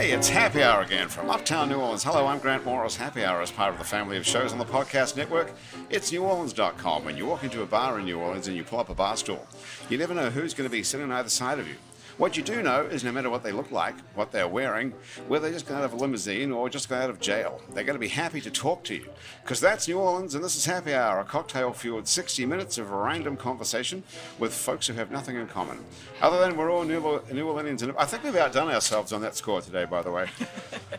Hey, it's Happy Hour again from Uptown New Orleans. Hello, I'm Grant Morris. Happy Hour is part of the family of shows on the podcast network. It's neworleans.com. When you walk into a bar in New Orleans and you pull up a bar stool, you never know who's going to be sitting on either side of you. What you do know is no matter what they look like, what they're wearing, whether they just got out of a limousine or just got out of jail, they're going to be happy to talk to you. Because that's New Orleans, and this is Happy Hour, a cocktail-fueled 60 minutes of random conversation with folks who have nothing in common. Other than we're all New Orleans. I think we've outdone ourselves on that score today, by the way.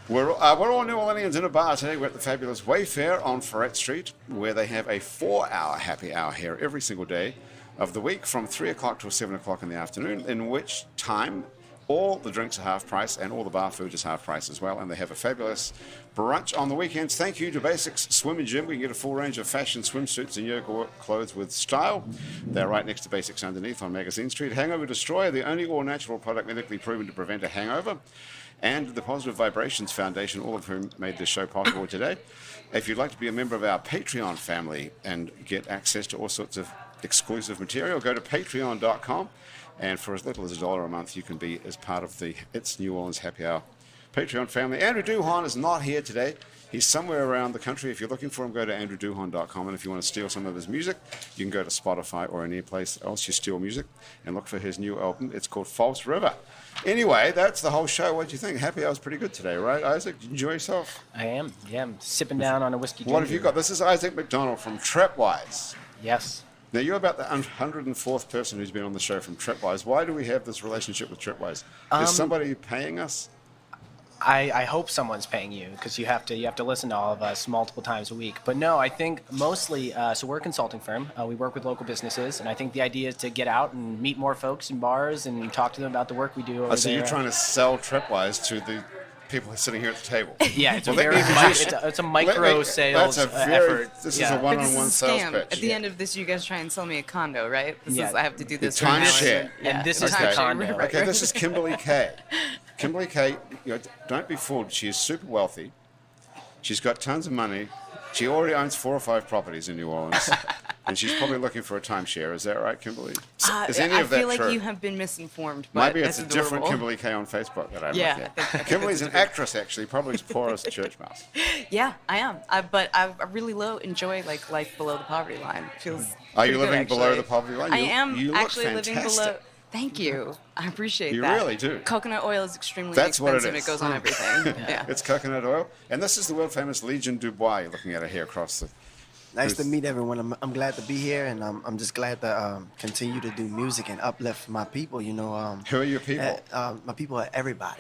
We're all New Orleans in a bar today. We're at the fabulous Wayfare on Ferret Street, where they have a 4-hour happy hour here every single day of the week from 3 o'clock till 7 o'clock in the afternoon, in which time all the drinks are half price and all the bar food is half price as well. And they have a fabulous brunch on the weekends. Thank you to Basics Swim and Gym. We can get a full range of fashion swimsuits and yoga clothes with style. They're right next to Basics underneath on Magazine Street. Hangover Destroyer, the only all-natural product medically proven to prevent a hangover. And the Positive Vibrations Foundation, all of whom made this show possible today. If you'd like to be a member of our Patreon family and get access to all sorts of exclusive material, go to patreon.com, and for as little as $1 a month you can be as part of the It's New Orleans Happy Hour Patreon family. Andrew Duhon is not here today. He's somewhere around the country. If you're looking for him, go to andrewduhon.com, and if you want to steal some of his music, you can go to Spotify or any place else you steal music and look for his new album. It's called False River. Anyway, that's the whole show. What do you think? Happy Hour's pretty good today, right, Isaac? Did you enjoy yourself? I am. Yeah, I'm sipping down on a whiskey ginger. What have you got? This is Isaac MacDonald from Trapwise. Yes. Now, you're about the 104th person who's been on the show from Trapwise. Why do we have this relationship with Trapwise? Is somebody paying us? I hope someone's paying you, because you have to listen to all of us multiple times a week. But no, I think mostly, so we're a consulting firm. We work with local businesses, and I think the idea is to get out and meet more folks in bars and talk to them about the work we do over So there. you're trying to sell Trapwise to the people sitting here at the table. Yeah, it's a micro sales effort. This is a one-on-one sales pitch. At the end of this, you guys try and sell me a condo, right? I have to do this. Timeshare. And this is the condo. Right. Okay, this is Kimberly Kaye. Kimberly Kaye, don't be fooled. She is super wealthy. She's got tons of money. She already owns 4 or 5 properties in New Orleans. And she's probably looking for a timeshare. Is that right, Kimberly? Is any of that true? I feel like you have been misinformed. But maybe it's a different Kimberly Kaye on Facebook that I'm looking at. I think Kimberly's an actress, actually, probably as poor as Church Mouse. Yeah, I am. But I really enjoy life below the poverty line. It feels. Are you good, living actually. below the poverty line? I am you look actually fantastic. living below. Thank you. I appreciate you that. You really do. Coconut oil is extremely That's expensive. What it is. It goes on everything. Yeah. It's coconut oil. And this is the world famous Legion Dubois you're looking at here across the... Nice to meet everyone. I'm glad to be here, and I'm just glad to continue to do music and uplift my people. You know. Who are your people? My people are everybody.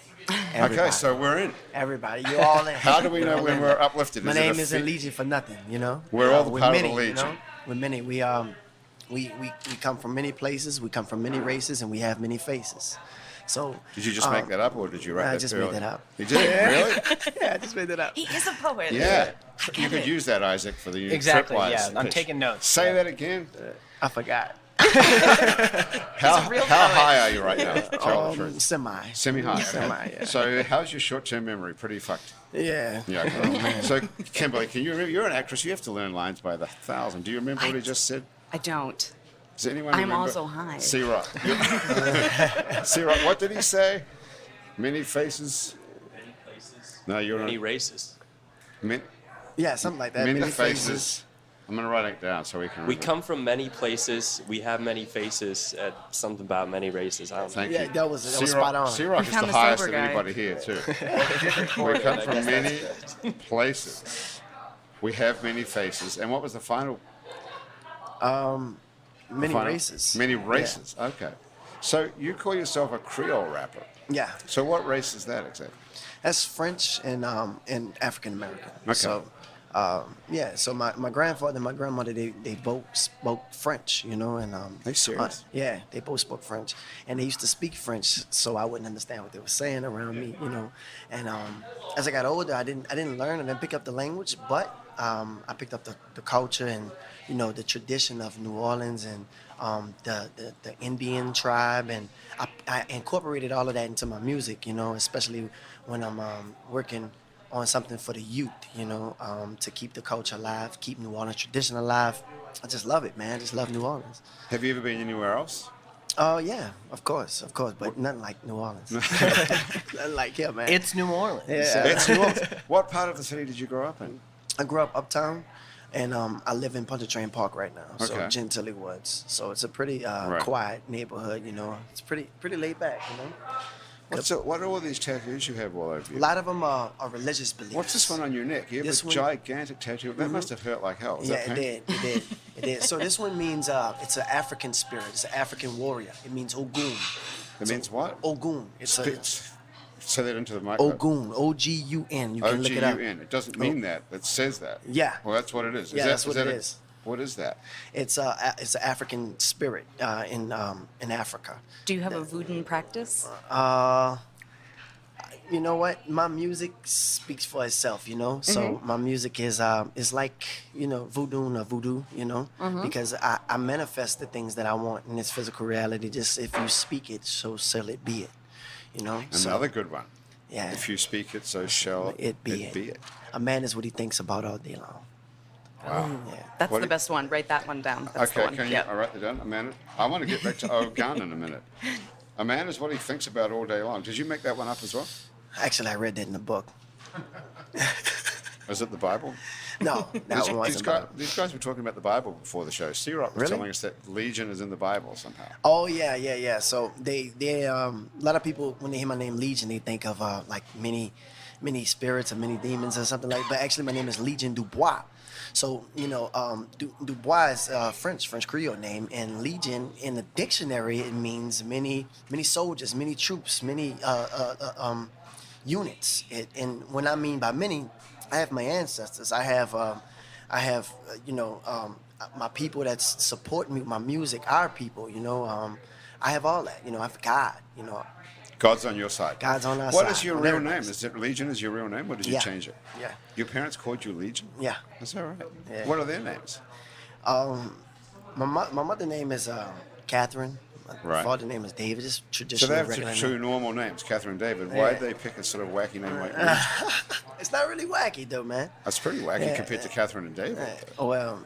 Okay, so we're in. Everybody, you're all in. How do we know when we're uplifted? My name isn't Legion for nothing. You know. We're all the part of the Legion. You know? We're many. We come from many places. We come from many races, and we have many faces. So. Did you just make that up, or did you write that? I just made that up. You did? Really? Yeah, I just made that up. He is a poet. Yeah. You could use that, Isaac, for the exactly. Tripwise Yeah, I'm pitch. taking notes. Say that again. I forgot. How high are you right now? Tell the truth. Semi. Semi-high. Semi. Yeah. So how's your short-term memory? Pretty fucked. Yeah. Yeah. Okay. So Kimberly, can you remember? You're an actress. You have to learn lines by the 1,000. Do you remember what he just said? I don't. Does anyone I'm remember? also high. C-Rock. C-Rock, what did he say? Many faces? Many places. No, you're many races. Yeah, something like that. Many faces. I'm going to write it down so we can remember. We come from many places. We have many faces. Something about many races. I don't know. Thank you. Yeah, that was spot on. C-Rock is the highest of anybody here, too. We come from many places. We have many faces. And what was the final? Many races. Many races. Yeah. Okay. So you call yourself a Creole rapper. Yeah. So what race is that exactly? That's French and African American. Okay. So, So my grandfather and my grandmother they both spoke French, you know, and Are you serious? yeah, they both spoke French, and they used to speak French, so I wouldn't understand what they were saying around me, you know. And as I got older, I didn't learn and pick up the language, but I picked up the culture and the tradition of New Orleans and the Indian tribe, and I incorporated all of that into my music, especially when I'm working on something for the youth, to keep the culture alive, keep New Orleans tradition alive. I just love it, man. I just love New Orleans. Have you ever been anywhere else? Oh yeah, of course, but nothing like New Orleans. Nothing like here, man. It's New Orleans. Yeah. It's New Orleans. What part of the city did you grow up in? I grew up uptown, and I live in Pontchartrain Park right now. So Okay. Gentilly Woods. So it's a pretty Right. quiet neighborhood. You know, it's pretty laid back. You know, What are all these tattoos you have all over you? a lot of them are religious beliefs. What's this one on your neck? You have This a one- gigantic tattoo. That must have hurt like hell. Is Yeah, that it pain? did. It did. So this one means it's an African spirit. It's an African warrior. It means Ogun. It means what? Ogun. It's a Say that into the microphone. Ogun. Ogun. You can look it up. O-G-U-N. It doesn't mean that. It says that. Yeah. Well, that's what it is. Yeah, that's what it is. What is that? It's an African spirit in Africa. Do you have a voodoo practice? You know what? My music speaks for itself, you know. So my music is like, you know, voodoo, you know, because I manifest the things that I want in this physical reality. Just if you speak it, so shall it be it, you know. Another good one. Yeah. If you speak it, so shall it be it. A man is what he thinks about all day long. Wow. Yeah. That's What the do- best one. Write that one down. That's the Okay, one. can you? Yep. I'll write that down. A man. I want to get back to Ogun in a minute. A man is what he thinks about all day long. Did you make that one up as well? Actually, I read that in the book. Is it the Bible? No, that one wasn't. These guys were talking about the Bible before the show. C-Rock was Really? telling us that Legion is in the Bible somehow. Oh yeah. So they a lot of people when they hear my name Legion, they think of like many spirits or many demons or something like. But actually, my name is Legion Dubois. So you know, Dubois is French Creole name, and Legion in the dictionary it means many soldiers, many troops, many units. And when I mean by many, I have my ancestors. I have my people that support me with my music, our people, you know. I have all that, you know. I have God, you know. God's on your side. God's on our What side. is your On real name? everybody's. Is it Legion is your real name, or did you Yeah. change it? Yeah. Your parents called you Legion? Yeah. Is that right? Yeah. What are their names? My mother name is Catherine. My Right. father name is David. Just So traditional they have regular two name. normal names, Catherine and David. Yeah. Why'd they pick a sort of wacky name like Legion? It's not really wacky though, man. That's pretty wacky Yeah. compared to Catherine and David. Well,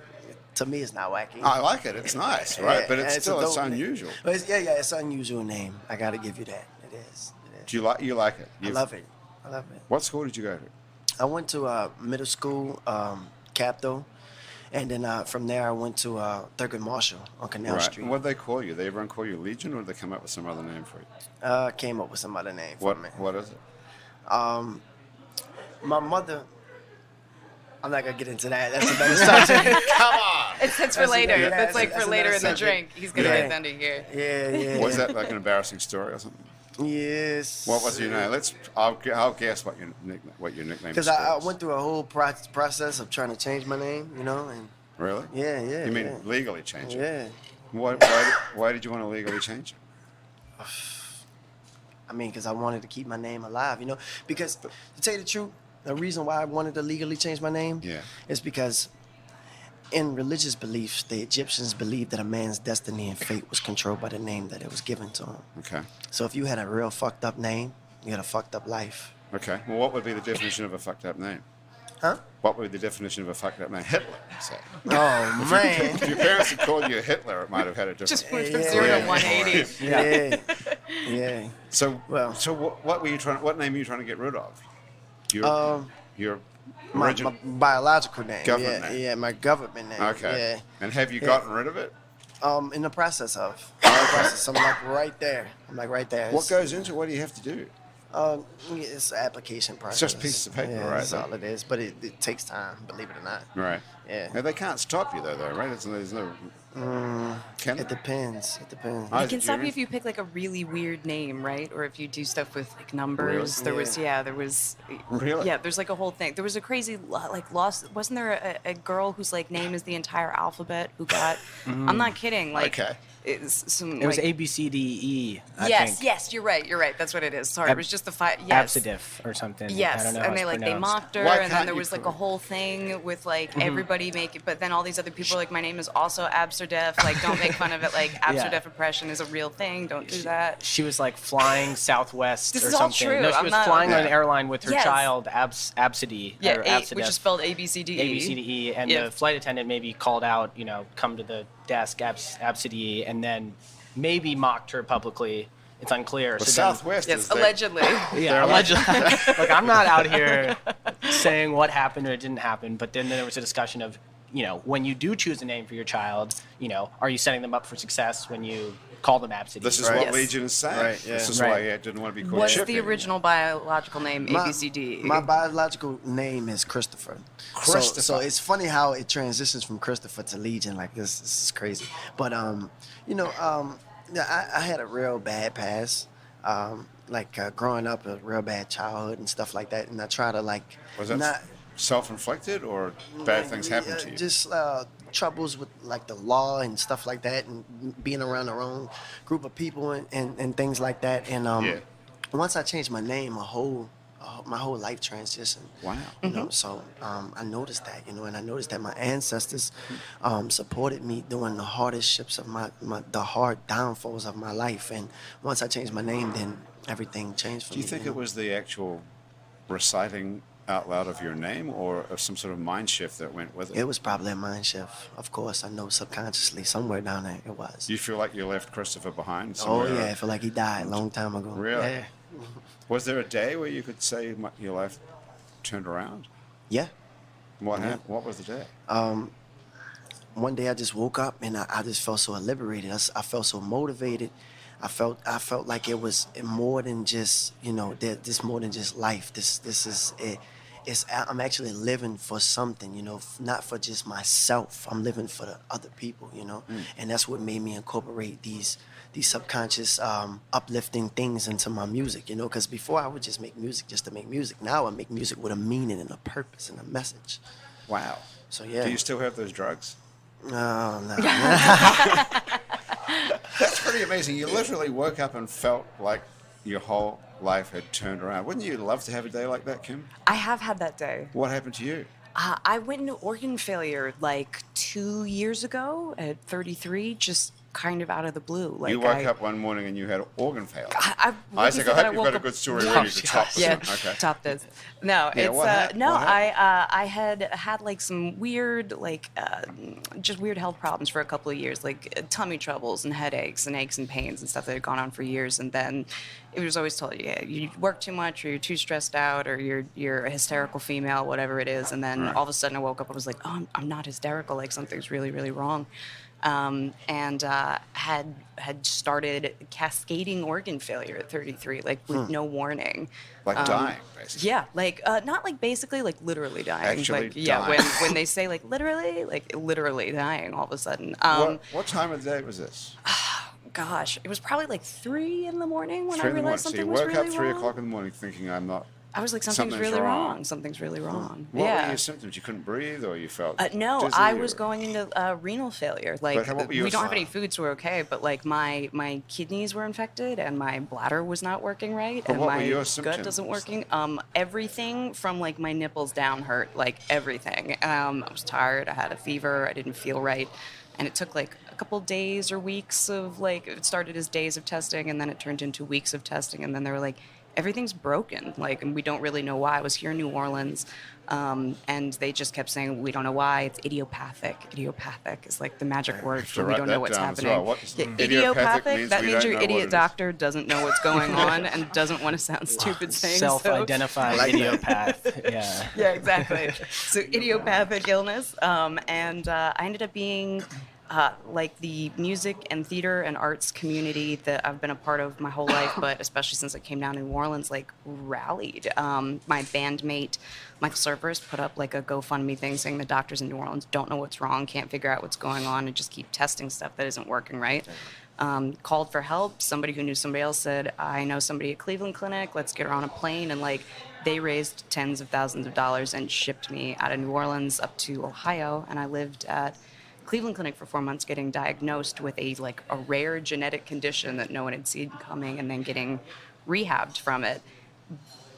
to me, it's not wacky. I like it. It's nice, right? Yeah, But it's a still dope name. unusual. But it's an unusual name. I gotta give you that. It is. Do you like it? I love it. What school did you go to? I went to middle school, Capto, and then from there I went to Thurgood Marshall on Canal Street. What did they call you? They everyone call you Legion, or did they come up with some other name for you? Came up with some other name for What me. What is it? My mother. I'm not gonna get into that. That's a better subject. Come on! It's for later. yeah, That's like that's for later in another the subject. drink. He's gonna Yeah. get under here. Yeah. Was that like an embarrassing story or something? Yes. What was your name? I'll guess what your nickname. Because I went through a whole process of trying to change my name, you know, and Really? yeah. You mean yeah. legally change it? Yeah. Why did you want to legally change it? I mean, because I wanted to keep my name alive, you know. Because to tell you the truth, the reason why I wanted to legally change my name is because in religious beliefs, the Egyptians believed that a man's destiny and fate was controlled by the name that it was given to him. Okay. So if you had a real fucked up name, you had a fucked up life. Okay. Well, what would be the definition of a fucked up name? Huh? What would be the definition of a fucked up name? Hitler, say. Oh, man. If your parents had called you Hitler, it might have had a different. Just went from Yeah. 0 to 180. Yeah. So, Well. what were you trying? What name were you trying to get rid of? Your My original. biological name. Government yeah, name. Yeah, my government name. Okay. And have you Yeah. gotten rid of it? In the process of. I'm like right there. What It's- goes into it? What do you have to do? It's an application process. just pieces of paper, yeah, right? That's all it is. But it takes time, believe it or not. Right. Yeah. Now, they can't stop you though, right? There's no. Can It depends. I- They can stop you Jimmy? if you pick like a really weird name, right? Or if you do stuff with like numbers. Really? There was. Really? Yeah, there's like a whole thing. There was a crazy like lost. Wasn't there a girl whose like name is the entire alphabet who got? I'm not kidding. Like Okay. it's some. It was like, A B C D E. I Yes, think. yes, you're right. That's what it is. Sorry, it was just the five. Yes. Absidif or something. I Yes, don't know how and it's they pronounced. mocked her, Why and then can't there you was like a prove- whole thing with like everybody make it, but then all these other people are like, my name is also Absurdef, like don't make fun of it, like Absurdef oppression is a real thing, don't do that. She was like flying Southwest This or is all something. true. No, she I'm was not- flying on an Yeah. airline with her Yes. child, Absidy. Yeah, or which is spelled ABCDE. ABCDE, and Yeah. the flight attendant maybe called out, come to the desk, Absidy, and then maybe mocked her publicly. It's unclear. The So then- Southwest Yes, is there. allegedly. Yeah, allegedly. Look, I'm not out here saying what happened or didn't happen, but then there was a discussion of, when you do choose a name for your child, are you setting them up for success when you call them absidies? This is Right. what Yes. Legion is saying. Right, yeah. This is Right. why he didn't want to be called What's Chip the anymore. original biological name? ABCD. My biological name is Christopher. Christopher. So it's funny how it transitions from Christopher to Legion. Like this is crazy. But yeah, I had a real bad past. Growing up, a real bad childhood and stuff like that. And I try to Was that not self-inflicted or bad things happened to you? Just troubles with like the law and stuff like that, and being around the wrong group of people and things like that. And Yeah. once I changed my name, my whole life transitioned. Wow. So I noticed that, and I noticed that my ancestors supported me during the hardships of the hard downfalls of my life. And once I changed my name, then everything changed for Do me. you think know? it was the actual reciting out loud of your name or of some sort of mind shift that went with it? It was probably a mind shift. Of course, I know subconsciously somewhere down there it was. Do you feel like you left Christopher behind Oh somewhere? yeah, I feel like he died a long time ago. Really? Yeah. Was there a day where you could say your life turned around? Yeah. What happened? What was the day? One day I just woke up and I just felt so liberated. I felt so motivated. I felt like it was more than just this more than just life. This is it. I'm actually living for something, not for just myself. I'm living for the other people, and that's what made me incorporate these subconscious uplifting things into my music, because before I would just make music just to make music. Now I make music with a meaning and a purpose and a message. Wow. So yeah. Do you still have those drugs? No. That's pretty amazing. You literally woke up and felt like your whole life had turned around. Wouldn't you love to have a day like that, Kim? I have had that day. What happened to you? I went into organ failure like 2 years ago at 33, just kind of out of the blue. Like You woke up one morning and you had organ failure. I Isaac, I hope you've got a good story ready to top this. Yeah, one. Okay. top this. No, Yeah, it's what happened? no. What happened? I had like some weird, just weird health problems for a couple of years, like tummy troubles and headaches and aches and pains and stuff that had gone on for years. And then it was always told, yeah, you work too much, or you're too stressed out, or you're a hysterical female, whatever it is. And then Right. all of a sudden I woke up, I was like, oh, I'm not hysterical. Like something's really, really wrong. And had started cascading organ failure at 33, like with no warning. Like dying, basically. Yeah, like not like basically like literally dying. Actually but yeah, dying. when they say like literally dying all of a sudden. What time of the day was this? Gosh, it was probably like 3 in the morning when 3 I in the morning. realized So something you was woke really up 3 wrong. o'clock in the morning thinking I'm not. I was like, something's something's really wrong. wrong. Something's really wrong. What yeah. were your symptoms? You couldn't breathe or you felt No, dizzy I was or- going into renal failure. Like what were your we don't have any signs? foods, so we're okay. But like my kidneys were infected and my bladder was not working right, But and what were my your gut symptoms? doesn't working. Everything from like my nipples down hurt, like everything. I was tired. I had a fever. I didn't feel right, and it took like a couple days or weeks of like it started as days of testing, and then it turned into weeks of testing, and then they were like, everything's broken, like, and we don't really know why. I was here in New Orleans, and they just kept saying, we don't know why. It's idiopathic. Idiopathic is like the magic word to for we write don't that know what's down as happening. well. What is Yeah, idiopathic idiopathic, means that we means don't your know what it idiot is. doctor doesn't know what's going on and doesn't want to sound stupid saying so. Self-identified Like that. idiopath. Yeah. Yeah, exactly. So idiopathic illness, and I ended up being like the music and theater and arts community that I've been a part of my whole life, but especially since I came down to New Orleans, like rallied. My bandmate, Michael Cervers, put up like a GoFundMe thing saying the doctors in New Orleans don't know what's wrong, can't figure out what's going on, and just keep testing stuff that isn't working right. Called for help. Somebody who knew somebody else said, I know somebody at Cleveland Clinic, let's get her on a plane. And like they raised tens of thousands of dollars and shipped me out of New Orleans up to Ohio. And I lived at Cleveland Clinic for 4 months getting diagnosed with a rare genetic condition that no one had seen coming, and then getting rehabbed from it.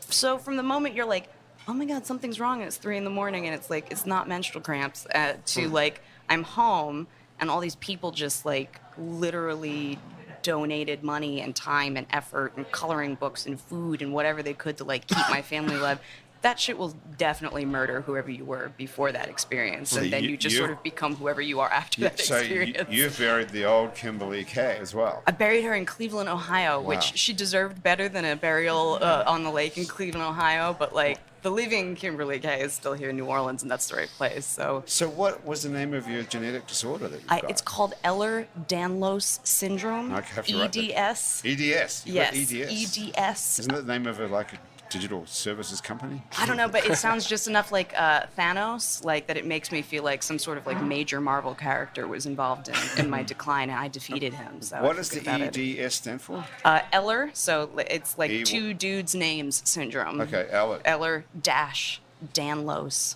So from the moment you're like, oh my God, something's wrong, and it's 3 a.m. and it's like, it's not menstrual cramps, to like, I'm home and all these people just like literally donated money and time and effort and coloring books and food and whatever they could to like keep my family alive. that shit will definitely murder whoever you were before that experience, So and then you just you- sort of become whoever you are after that So experience. you've buried the old Kimberly Kaye as well. I buried her in Cleveland, Ohio, Wow. which she deserved better than a burial on the lake in Cleveland, Ohio. But like the living Kimberly Kaye is still here in New Orleans, and that's the right place. So So what was the name of your genetic disorder that you've got? it's called Ehlers-Danlos syndrome. Okay, I have to write that. EDS. EDS. You've Yes, got EDS. EDS. Isn't that the name of like a digital services company? I don't know, but it sounds just enough like Thanos, like that it makes me feel like some sort of like major Marvel character was involved in my decline, and I defeated him. So What I does feel the good about it. EDS stand for? Eller, so it's like E- two dudes' names syndrome. Okay, Eller. Ehlers-Danlos Danlos.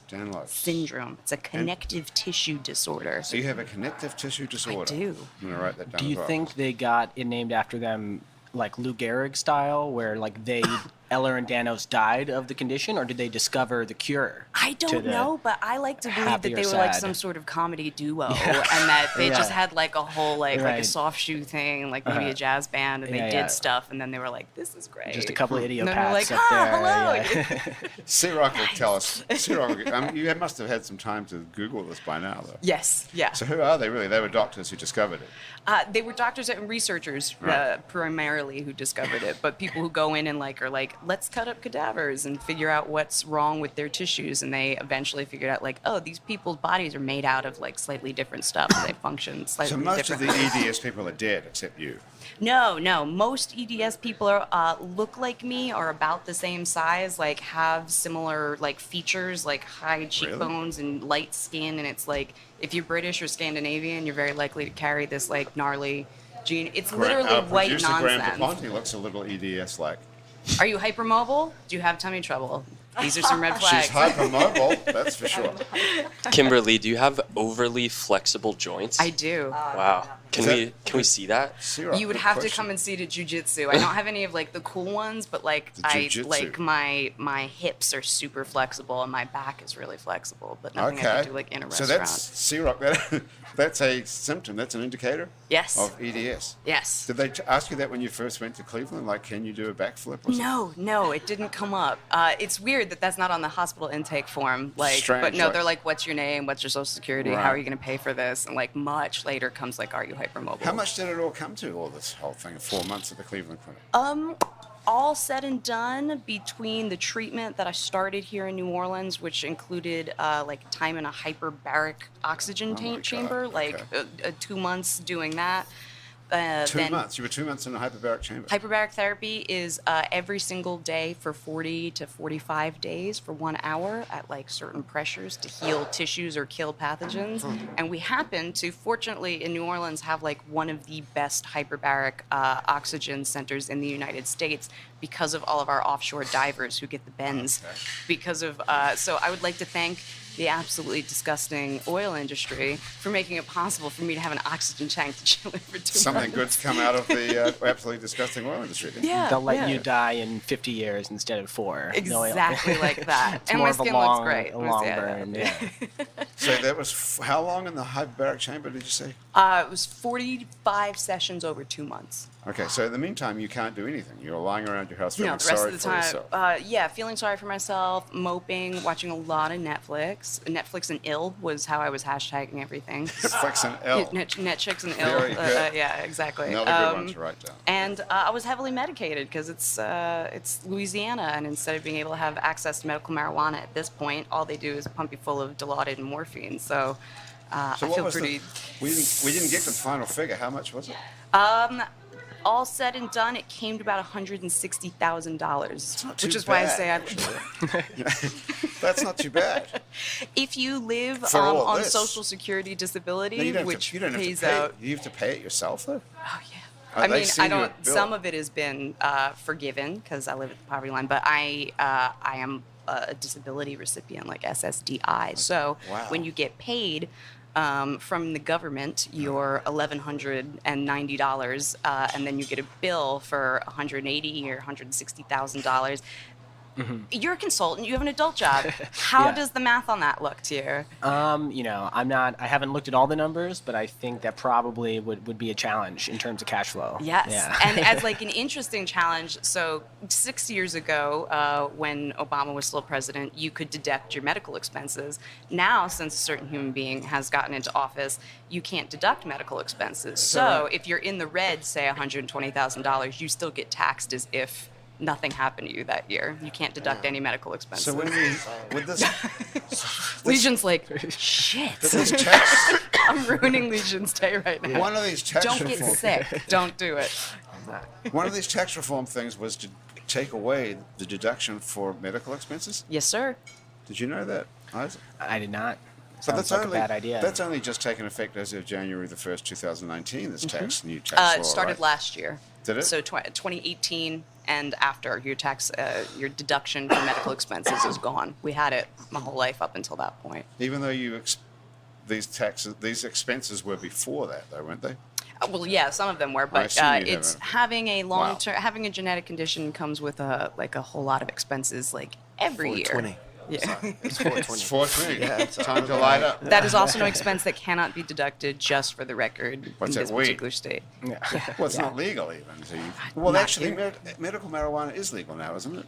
syndrome. It's a connective tissue disorder. So you have a connective tissue disorder. do. I'm going to write that down Do as you well. think they got it named after them, like Lou Gehrig style, where like they, Eller and Danos died of the condition, or did they discover the cure? I to don't the know, but I like to believe that happy or they were like sad? some sort of comedy duo, and that they Yeah. just had like a whole like a Right. soft shoe thing, like maybe a jazz band, and they Yeah, did yeah. stuff, and then they were like, "This is great." Just a couple of And idiopaths then they're like, up "Ah, there. hello." Yeah. C-Rock will tell us. C-Rock, you must have had some time to Google this by now, though. Yes, yeah. So who are they really? They were doctors who discovered it. They were doctors and researchers Right. primarily who discovered it, but people who go in and like are like, let's cut up cadavers and figure out what's wrong with their tissues, and they eventually figured out like, oh, these people's bodies are made out of like slightly different stuff, and they function slightly So most of differently. the EDS people are dead, except you. No, most EDS people are look like me, are about the same size, like have similar like features, like high cheekbones and light skin, and it's like if you're British or Scandinavian, you're very likely to carry this like gnarly gene. It's literally white Producer Graham nonsense. Paponti looks a little EDS-like. Are you hypermobile? Do you have tummy trouble? These are some red flags. She's hypermobile, that's for sure. Kimberly, do you have overly flexible joints? I do. Wow. Can we see that? C-Rock, You would good have to question. come and see the Jiu Jitsu. I don't have any of like the cool ones, but like The I Jiu-Jitsu. like my hips are super flexible and my back is really flexible, but nothing I Okay. can do like in a So restaurant. that's C-Rock. That's a symptom. That's an indicator Yes. of EDS. Yes. Did they ask you that when you first went to Cleveland? Like, can you do a backflip or something? No, it didn't come up. It's weird that that's not on the hospital intake form. Like, Strange, but no, right. they're like, "What's your name? What's your social security? How Right. are you going to pay for this?" And like much later comes like, "Are you hypermobile?" How much did it all come to, all this whole thing, 4 months at the Cleveland Clinic? All said and done, between the treatment that I started here in New Orleans, which included like time in a hyperbaric oxygen Oh my God, chamber, like okay. 2 months doing that. 2 then months. You were 2 months in a hyperbaric chamber. Hyperbaric therapy is every single day for 40 to 45 days for 1 hour at like certain pressures to heal tissues or kill pathogens. And we happen to, fortunately, in New Orleans, have like one of the best hyperbaric oxygen centers in the United States because of all of our offshore divers who get the bends. Okay. Because of so I would like to thank the absolutely disgusting oil industry for making it possible for me to have an oxygen tank to chill in for 2 months. Something good's come out of the absolutely disgusting oil industry. Didn't it? Yeah, They'll let yeah. you die in 50 years instead of 4. No, Exactly like that. It's And more my of a skin long, looks great. a long Yeah, burn. yeah. Yeah. So that was how long in the hyperbaric chamber did you say? It was 45 sessions over 2 months. Okay, so in the meantime, you can't do anything. You're lying around your house feeling No, the rest sorry of the for time, yourself. yeah, feeling sorry for myself, moping, watching a lot of Netflix. Netflix and ill was how I was hashtagging everything. Netflix and L. Netflix and ill. Very good. Yeah, exactly. Another good one to write down. And I was heavily medicated because it's Louisiana, and instead of being able to have access to medical marijuana at this point, all they do is pump you full of Dilaudid and morphine. So, I So what feel was pretty. we didn't get to the final figure. How much was it? All said and done, it came to about $160,000, not too which is why I bad, say That's not too bad. if you live For all on this. Social Security No, disability, you don't which have to pays pay. out. You have to pay it yourself, though. Oh yeah. Oh, I they mean, send I you a don't. bill. Some of it has been forgiven because I live at the poverty line, but I am a disability recipient, like SSDI. So Wow. when you get paid from the government, your $1,190, and then you get a bill for $180,000 or $160,000. You're a consultant. You have an adult job. How Yeah. does the math on that look to you? I haven't looked at all the numbers, but I think that probably would be a challenge in terms of cash flow. Yes, Yeah. and as like an interesting challenge, so 6 years ago, when Obama was still president, you could deduct your medical expenses. Now, since a certain human being has gotten into office, you can't deduct medical expenses. So if you're in the red, say $120,000, you still get taxed as if nothing happened to you that year. You can't deduct any medical expenses. So with this, Legion's like, shit. this tax, I'm ruining Legion's day right now. one of these tax Don't get reform, sick. Don't do it. one of these tax reform things was to take away the deduction for medical expenses. Yes, sir. Did you know that, Isaac? I did not. But Sounds like a bad idea. That's only just taken effect as of January the 1st, 2019, this new tax law, It started right? last year. Did it? So 2018 and after, your deduction for medical expenses is gone. We had it my whole life up until that point. Even though these expenses were before that, though, weren't they? Well, yeah, some of them were, but assume you it's haven't. having a Wow. long-term, having a genetic condition comes with a whole lot of expenses, like every year. 420. Yeah. It's 420. It's 420. Yeah, it's Time to light up. That is also an expense that cannot be deducted, just for the record, What's in that, this weed? particular state. Well, it's not legal even. So well, Not actually, here. medical marijuana is legal now, isn't it?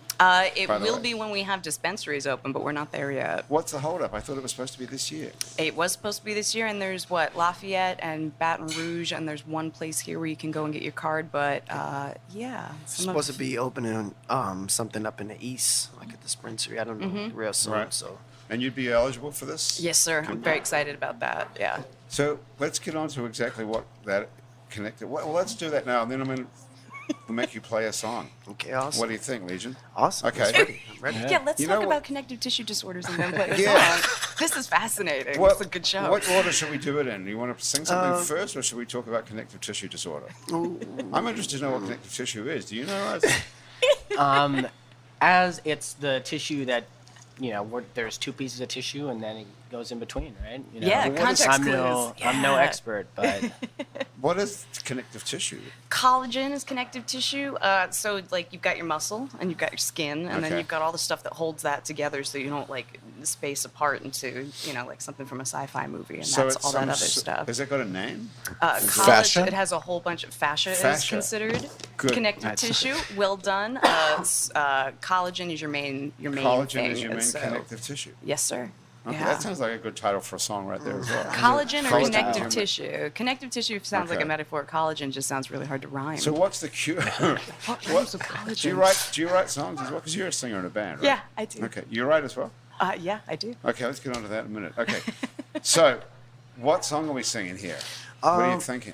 It By the will way. be when we have dispensaries open, but we're not there yet. What's the holdup? I thought it was supposed to be this year. It was supposed to be this year, and there's Lafayette and Baton Rouge, and there's one place here where you can go and get your card. But yeah, It's supposed to be opening something up in the east, like a dispensary. I don't know, real soon. Right. So And you'd be eligible for this? Yes, sir. I'm very excited about that. Yeah. So let's get on to exactly what that connected. Well, let's do that now, and then we'll make you play a song. okay, awesome. What do you think, Legion? Awesome. Okay. It's ready. I'm ready. Yeah, let's You know talk what- about connective tissue disorders and then play a Yeah. song. This is fascinating. What- It's a good show. What order should we do it in? You want to sing something first, or should we talk about connective tissue disorder? I'm interested to know what connective tissue is. Do you know? As it's the tissue that, there's two pieces of tissue and then it goes in between, right? Yeah, Well, what is- context I'm no clues. Yeah. expert, but What is connective tissue? Collagen is connective tissue. So like you've got your muscle and you've got your skin, and then Okay. you've got all the stuff that holds that together, so you don't like space apart into like something from a sci-fi movie, and that's all that other stuff. Has it got a name? College, Fascia? it has a whole bunch of fascia is Fascia. considered Good. connective That's- tissue. Well done. Collagen is your main Collagen thing. is your main so- connective tissue. Yes, sir. Okay, Yeah. that sounds like a good title for a song right there as well. Collagen or Collagen is connective your- tissue? Connective tissue sounds like Okay. a metaphor. Collagen just sounds really hard to rhyme. So what's the cue? what rhymes with collagen? Do you write songs as well? Because you're a singer in a band, right? Yeah, I do. Okay, you write as well? Yeah, I do. Okay, let's get on to that in a minute. Okay, so what song are we singing here? What are you thinking?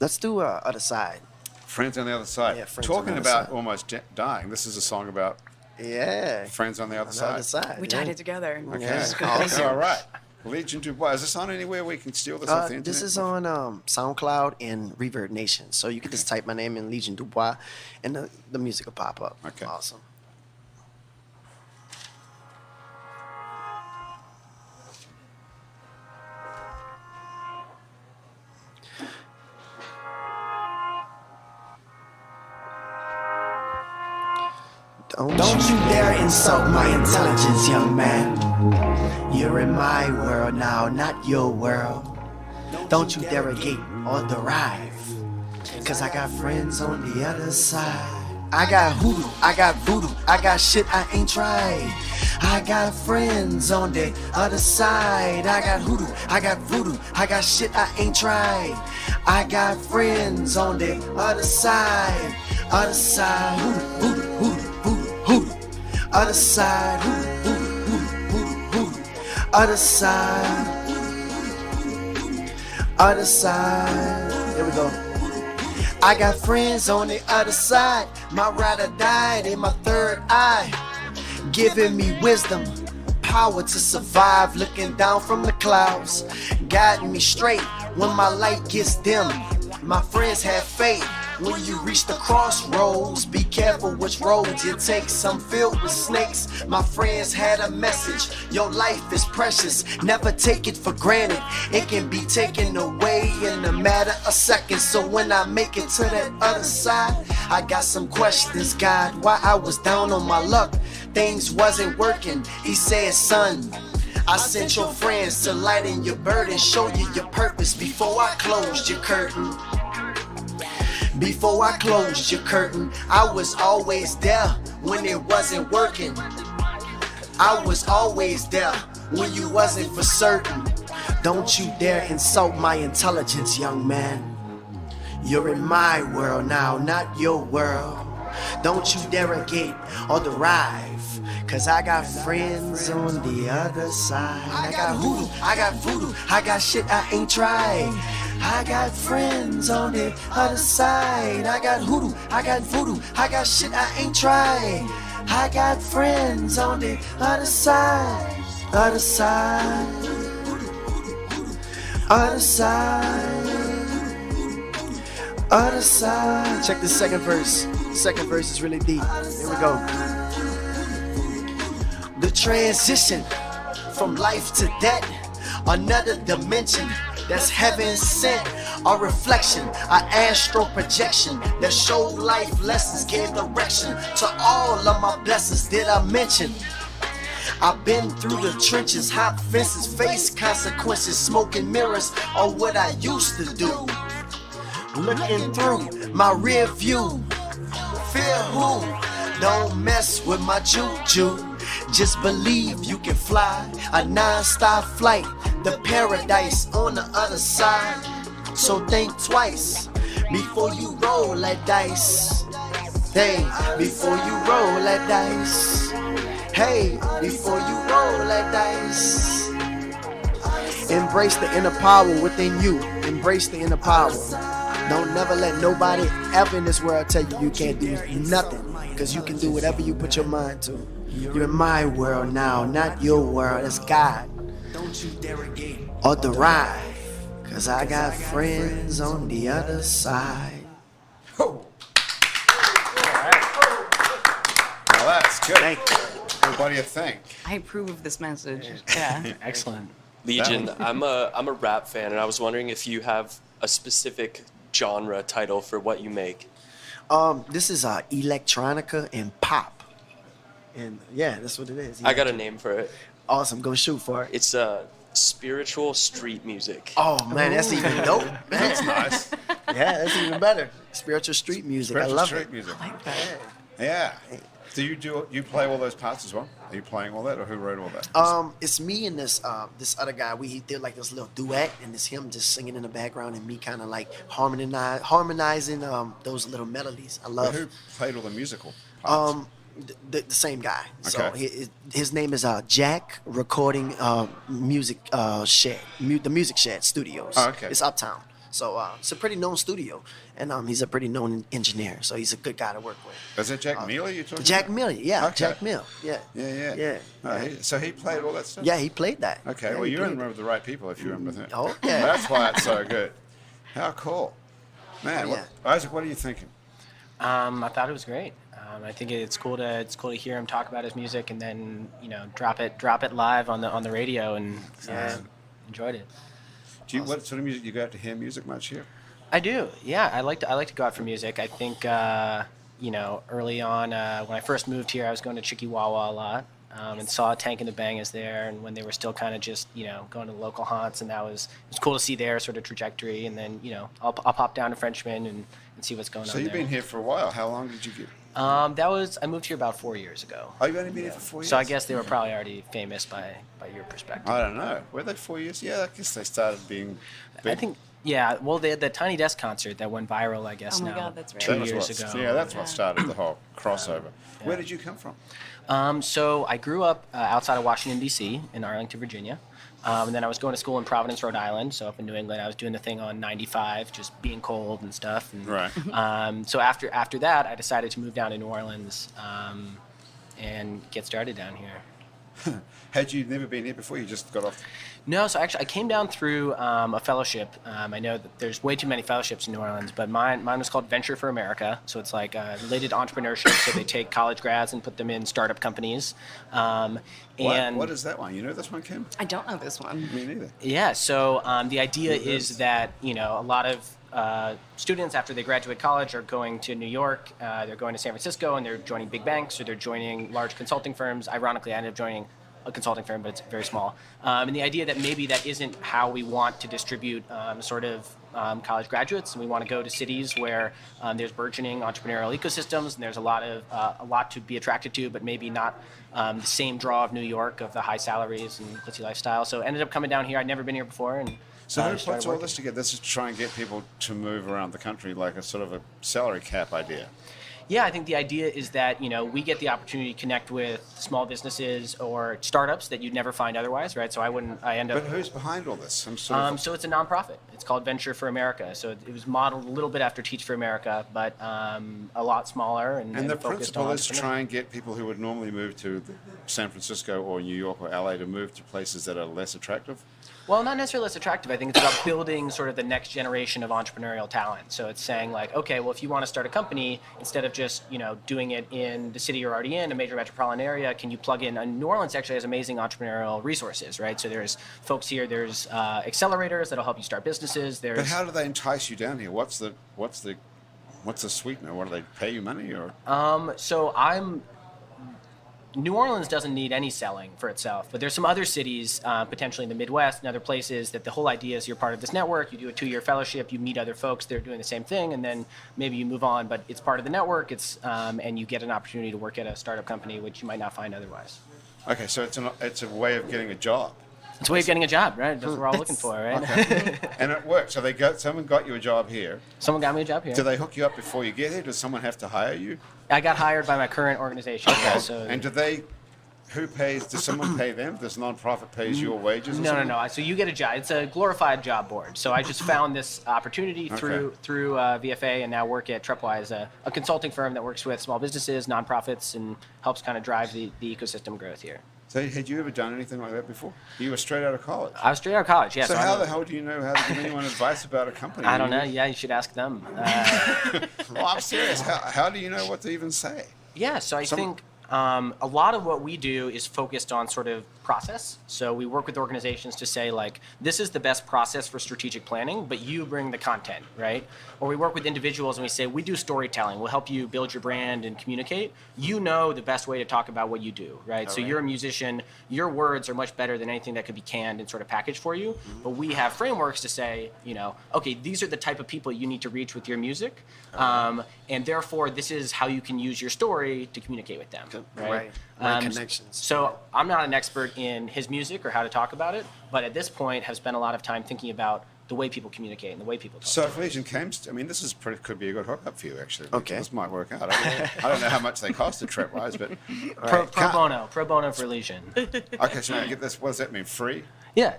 Let's do Other Side. Friends on the Other Side. Yeah, Friends on Talking the Other about Side. almost dying. This is a song about Yeah. friends on the other On the side. other side. We yeah. died it together. Okay, Yeah. okay, all right. Legion Dubois. Is this on anywhere we can steal this off the internet? This is on SoundCloud and Reverb Nation. So you can just type my name in, Legion Dubois, and the music will pop up. Okay. Awesome. Don't you dare insult my intelligence, young man. You're in my world now, not your world. Don't you derogate or derive, cause I got friends on the other side. I got hoodoo, I got voodoo, I got shit I ain't tried. I got friends on the other side. I got hoodoo, I got voodoo, I got shit I ain't tried. I got friends on the other side. Other side, hoodoo, hoodoo, hoodoo, hoodoo, hoodoo. Other side, hoodoo, hoodoo, hoodoo, hoodoo, hoodoo. Other side. Other side. Here we go. I got friends on the other side. My ride or died in my third eye, giving me wisdom, power to survive, looking down from the clouds, guiding me straight when my light gets dim. My friends have faith when you reach the crossroads. Be careful which roads you take, some filled with snakes. My friends had a message, your life is precious, never take it for granted. It can be taken away in a matter of seconds. So when I make it to that other side, I got some questions, God, why I was down on my luck, things wasn't working. He said, son, I sent your friends to lighten your burden, show you your purpose before I closed your curtain. Before I closed your curtain, I was always there when it wasn't working. I was always there when you wasn't for certain. Don't you dare insult my intelligence, young man. You're in my world now, not your world. Don't you derogate or derive, cause I got friends on the other side. I got hoodoo, I got voodoo, I got shit I ain't tried. I got friends on the other side. I got hoodoo, I got voodoo, I got shit I ain't tried. I got friends on the other side, other side, other side, other side. Check the second verse. Second verse is really deep. Here we go. The transition from life to death, another dimension that's heaven sent, a reflection, an astral projection that showed life lessons, gave direction to all of my blessings. Did I mention? I've been through the trenches, hop fences, face consequences, smoking mirrors, or what I used to do. Looking through my rear view, fear who? Don't mess with my juju. Just believe you can fly a non-stop flight, the paradise on the other side. So think twice before you roll that dice. Hey, before you roll that dice. Hey, before you roll that dice. Embrace the inner power within you. Embrace the inner power. Don't never let nobody ever in this world tell you you can't do nothing, because you can do whatever you put your mind to. You're in my world now, not your world. It's God. Don't you derogate or derive, cause I got friends on the other side. Well, that's good. Thank you. What do you think? I approve of this message. Yeah. Excellent. Legion, I'm a rap fan, and I was wondering if you have a specific genre title for what you make. This is electronica and pop. And yeah, that's what it is. I got a name for it. Awesome, go shoot for it. It's spiritual street music. Oh man, that's even dope. Man. That's nice. Yeah, that's even better. Spiritual street music. I Spiritual love street it. music. I like that. Yeah. Do you play all those parts as well? Are you playing all that, or who wrote all that? It's me and this other guy. We did like this little duet, and it's him just singing in the background, and me kind of like harmonizing those little melodies. I But love. who played all the musical parts? The same guy. So Okay. his name is Jack Recording Music Shed, the Music Shed Studios. Oh, okay. It's Uptown. So it's a pretty known studio, and he's a pretty known engineer. So he's a good guy to work with. Is it Jack Mealy you're talking Jack about? Mill, yeah, Okay. Jack Mill, yeah. Yeah. Oh, so he played all that stuff? Yeah, he played that. Okay, Yeah, well, he you're in played the room with the right people if you're in with him. Okay. That's why it's so good. How cool. Man, Yeah. Isaac, what are you thinking? I thought it was great. I think it's cool to hear him talk about his music and then drop it live on the radio, and enjoyed it. What sort of music you go out to hear music much here? I do. Yeah, I like to go out for music. I think early on when I first moved here, I was going to Chikiwawa a lot, and saw Tank and the Bangers there, and when they were still kind of just going to the local haunts, and it was cool to see their sort of trajectory, and then I'll pop down to Frenchman and see what's going on. So you've there. been here for a while. How long did you get? I moved here about 4 years ago. Oh, you've only been here for 4 years? So I guess they were probably already famous by your perspective. I don't know. Were they 4 years? Yeah, I guess they started being big. I think, yeah. Well, they had the Tiny Desk concert that went viral, I guess, Oh my now. God, that's right. 2 That was years what- ago. Yeah, that's what started the whole crossover. Where did you come from? So I grew up outside of Washington, D.C., in Arlington, Virginia. And then I was going to school in Providence, Rhode Island. So up in New England, I was doing the thing on 95, just being cold and stuff. And, Right. So after that, I decided to move down to New Orleans and get started down here. Had you never been here before? You just got off? No, so actually I came down through a fellowship. I know that there's way too many fellowships in New Orleans, but mine was called Venture for America. So it's like related to entrepreneurship. So they take college grads and put them in startup companies. What is that one? You know this one, Kim? I don't know this one. Me neither. Yeah, so the idea is that, a lot of students after they graduate college are going to New York, they're going to San Francisco, and they're joining big banks or they're joining large consulting firms. Ironically, I ended up joining a consulting firm, but it's very small. And the idea that maybe that isn't how we want to distribute college graduates, and we want to go to cities where there's burgeoning entrepreneurial ecosystems, and there's a lot to be attracted to, but maybe not the same draw of New York of the high salaries and glitzy lifestyle. So ended up coming down here. I'd never been here before, and so who puts all this together? This is to try and get people to move around the country, like a sort of a salary cap idea. Yeah, I think the idea is that, we get the opportunity to connect with small businesses or startups that you'd never find otherwise, right? So I end up... But who's behind all this? So it's a nonprofit. It's called Venture for America. So it was modeled a little bit after Teach for America, but a lot smaller and the focused principle on is to try and get people who would normally move to San Francisco or New York or LA to move to places that are less attractive? Well, not necessarily less attractive. I think it's about building sort of the next generation of entrepreneurial talent. So it's saying like, okay, well, if you want to start a company, instead of just, doing it in the city you're already in, a major metropolitan area, can you plug in? New Orleans actually has amazing entrepreneurial resources, right? So there's folks here, there's accelerators that'll help you start businesses. But how do they entice you down here? What's the sweetener? What do they pay you money or? New Orleans doesn't need any selling for itself, but there's some other cities, potentially in the Midwest and other places, that the whole idea is you're part of this network, you do a 2-year fellowship, you meet other folks that are doing the same thing, and then maybe you move on, but it's part of the network, and you get an opportunity to work at a startup company, which you might not find otherwise. Okay, so it's a way of getting a job. It's a way of getting a job, right? That's what we're all looking for, right? Okay. And it worked. So someone got you a job here. Someone got me a job here. Do they hook you up before you get here? Does someone have to hire you? I got hired by my current organization. Okay. So. And who pays? Does someone pay them? Does nonprofit pays your wages? No. So you get a job. It's a glorified job board. So I just found this opportunity through VFA, and now work at Trepwise, a consulting firm that works with small businesses, nonprofits, and helps kind of drive the ecosystem growth here. So had you ever done anything like that before? You were straight out of college. I was straight out of college, yeah. So how the hell do you know how to give anyone advice about a company? I don't know. Yeah, you should ask them. Well, I'm serious. How do you know what to even say? Yeah, so I think a lot of what we do is focused on sort of process. So we work with organizations to say, like, this is the best process for strategic planning, but you bring the content, right? Or we work with individuals and we say, we do storytelling. We'll help you build your brand and communicate. You know the best way to talk about what you do, right? So you're a musician. Your words are much better than anything that could be canned and sort of packaged for you. Mm-hmm. But we have frameworks to say, okay, these are the type of people you need to reach with your music. And therefore, this is how you can use your story to communicate with them, right? Connections. So I'm not an expert in his music or how to talk about it, but at this point have spent a lot of time thinking about the way people communicate and the way people talk. So if Legion came, this could be a good hookup for you, actually. Okay. This might work out. I don't know how much they cost at Trepwise, but... Pro bono for Legion. Okay, so now get this. What does that mean? Free? Yeah.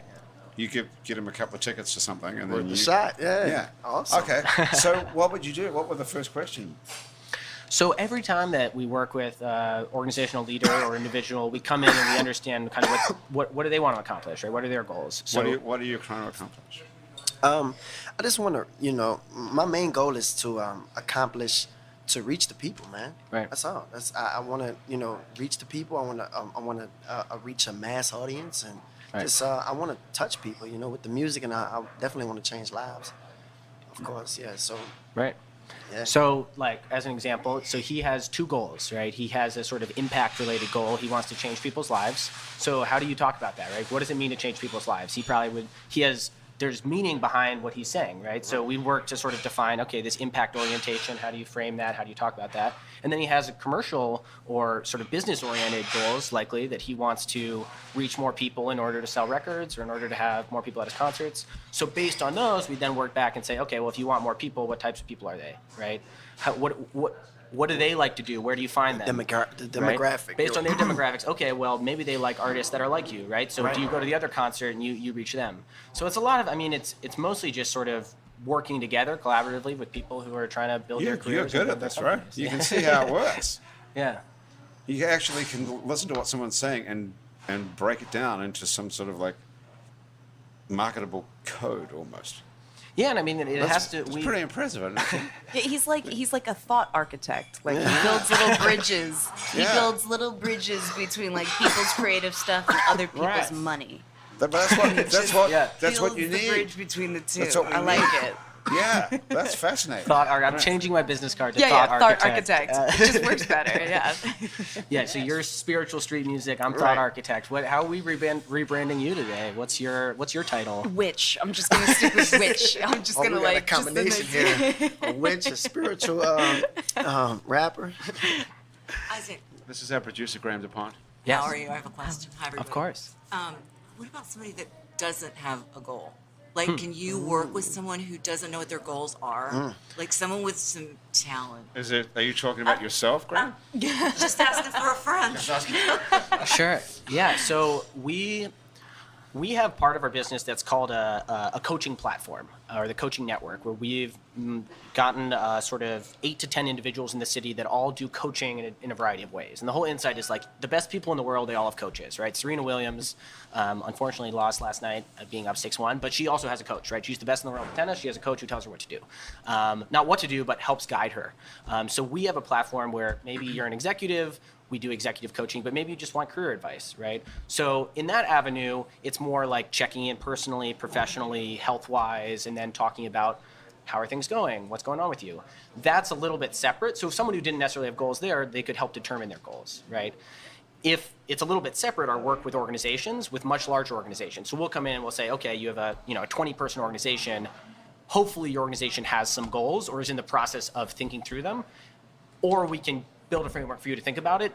You could get them a couple of tickets to something, and then Worth the shot, yeah. Yeah. Awesome. Okay. So what would you do? What were the first question? So every time that we work with organizational leader or individual, we come in and we understand kind of what do they want to accomplish, right? What are their goals? So What are you trying to accomplish? I just want to, my main goal is to to reach the people, man. Right. That's all. I want to, reach the people. I want to reach a mass audience, and just I want to touch people, with the music, and I definitely want to change lives. Of course, yeah. So. Right. Yeah. So, like, as an example, so he has 2 goals, right? He has a sort of impact-related goal. He wants to change people's lives. So how do you talk about that, right? What does it mean to change people's lives? There's meaning behind what he's saying, right? So we work to sort of define, okay, this impact orientation, how do you frame that? How do you talk about that? And then he has a commercial or sort of business-oriented goals, likely, that he wants to reach more people in order to sell records or in order to have more people at his concerts. So based on those, we then work back and say, okay, well, if you want more people, what types of people are they, right? What do they like to do? Where do you find them? The demographic. Right? Based on their demographics, okay, well, maybe they like artists that are like you, right? So do you go to the other concert and you reach them? So it's a lot of, it's mostly just sort of working together collaboratively with people who are trying to build their careers. You're good at this, right? You can see how it works. Yeah. You actually can listen to what someone's saying and and break it down into some sort of like marketable code almost. Yeah, and I mean, it has to. It's pretty impressive, isn't it? Yeah, he's like a thought architect. Like he builds little bridges. He Yeah. builds little bridges between like people's creative stuff and other people's Right. money. That's what Builds you the need. bridge between the two. That's what we I like need. it. Yeah, that's fascinating. I'm changing my business card to Yeah, thought thought architect. architect. It just works better. Yeah. Yeah, so you're spiritual street music. I'm Right. thought architect. How are we rebranding you today? What's your title? Witch. I'm just gonna stick with witch. I'm just Oh, gonna we got like a combination here. A witch, a spiritual rapper. Isaac, This is our producer, Graham DuPont. Yes. how are you? I have a question. Hi, everybody. Of course. What about somebody that doesn't have a goal? Like, can you work with someone who doesn't know what their goals are? Like someone with some talent. Are you talking about yourself, Graham? Just asking for a friend. Sure. Yeah. So we have part of our business that's called a coaching platform, or the coaching network, where we've gotten sort of 8 to 10 individuals in the city that all do coaching in a variety of ways. And the whole insight is like the best people in the world, they all have coaches, right? Serena Williams, unfortunately lost last night, being up 6-1, but she also has a coach, right? She's the best in the world at tennis. She has a coach who tells her what to do. Not what to do, but helps guide her. So we have a platform where maybe you're an executive, we do executive coaching, but maybe you just want career advice, right? So in that avenue, it's more like checking in personally, professionally, health-wise, and then talking about how are things going, what's going on with you. That's a little bit separate. So if someone who didn't necessarily have goals there, they could help determine their goals, right? If it's a little bit separate, our work with organizations, with much larger organizations. So we'll come in and we'll say, okay, you have a 20-person organization. Hopefully your organization has some goals or is in the process of thinking through them, or we can build a framework for you to think about it.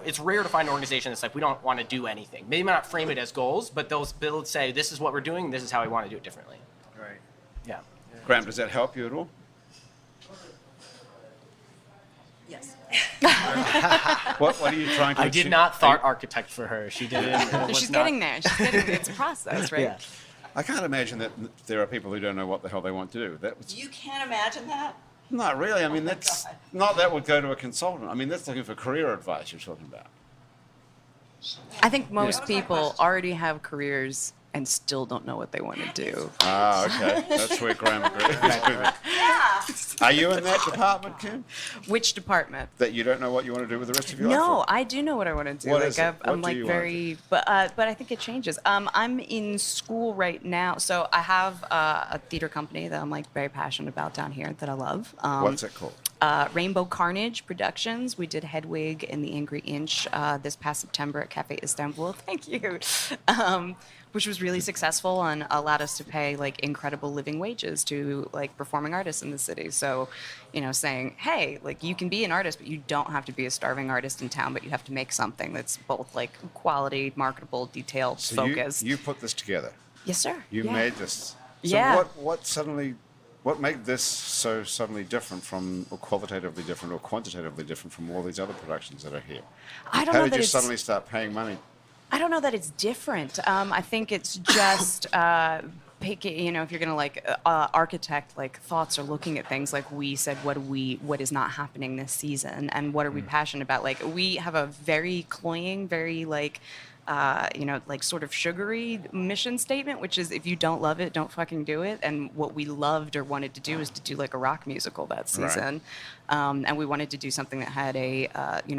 It's rare to find an organization that's like, we don't want to do anything. Maybe not frame it as goals, but they'll say, this is what we're doing, this is how we want to do it differently. Right. Yeah. Graham, does that help you at all? Yes. What are you trying to I achieve? did not thought architect for her. She didn't. She's getting there. She's getting there. It's a process, right? Yeah. I can't imagine that there are people who don't know what the hell they want to do. You can't imagine that? Not really. I mean, that's not that would go to a consultant. I mean, that's looking for career advice you're talking about. I think most people already have careers and still don't know what they want to do. Ah, okay. That's where Graham agrees with me. Yeah. Are you in that department, Kim? Which department? That you don't know what you want to do with the rest of your life? No, I do know what I want to do. What like is it? I'm What do like you wanna very, but I think it changes. I'm in school right now, so I have a theater company that I'm like very passionate about down here that I love. What's it called? Rainbow Carnage Productions. We did Hedwig and the Angry Inch this past September at Cafe Istanbul. Thank you. Which was really successful and allowed us to pay like incredible living wages to like performing artists in the city. So, saying, hey, like you can be an artist, but you don't have to be a starving artist in town, but you have to make something that's both like quality, marketable, detailed, So focused. you put this together. Yes, sir. You Yeah. made this. So Yeah. what made this so suddenly different from, or qualitatively different, or quantitatively different from all these other productions that are here? I don't How know did that you it's. suddenly start paying money? I don't know that it's different. I think it's just picking. If you're gonna like architect like thoughts or looking at things, like we said, what is not happening this season, and what are we passionate about? Like we have a very cloying, very like. Like sort of sugary mission statement, which is if you don't love it, don't fucking do it. And what we loved or wanted to do is to do like a rock musical that season. And we wanted to do something that had a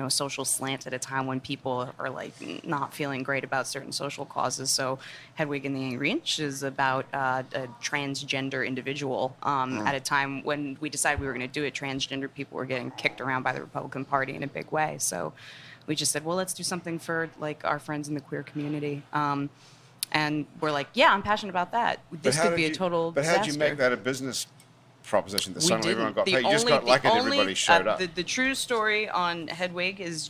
social slant at a time when people are like not feeling great about certain social causes. So Hedwig and the Angry Inch is about a transgender individual at a time when we decided we were going to do it. Transgender people were getting kicked around by the Republican Party in a big way. So we just said, well, let's do something for like our friends in the queer community. And we're like, yeah, I'm passionate about that. This could be a total But disaster. how did you make that a business proposition that We suddenly everyone didn't. got The paid? You just only- got lucky the and only- everybody showed up. The true story on Hedwig is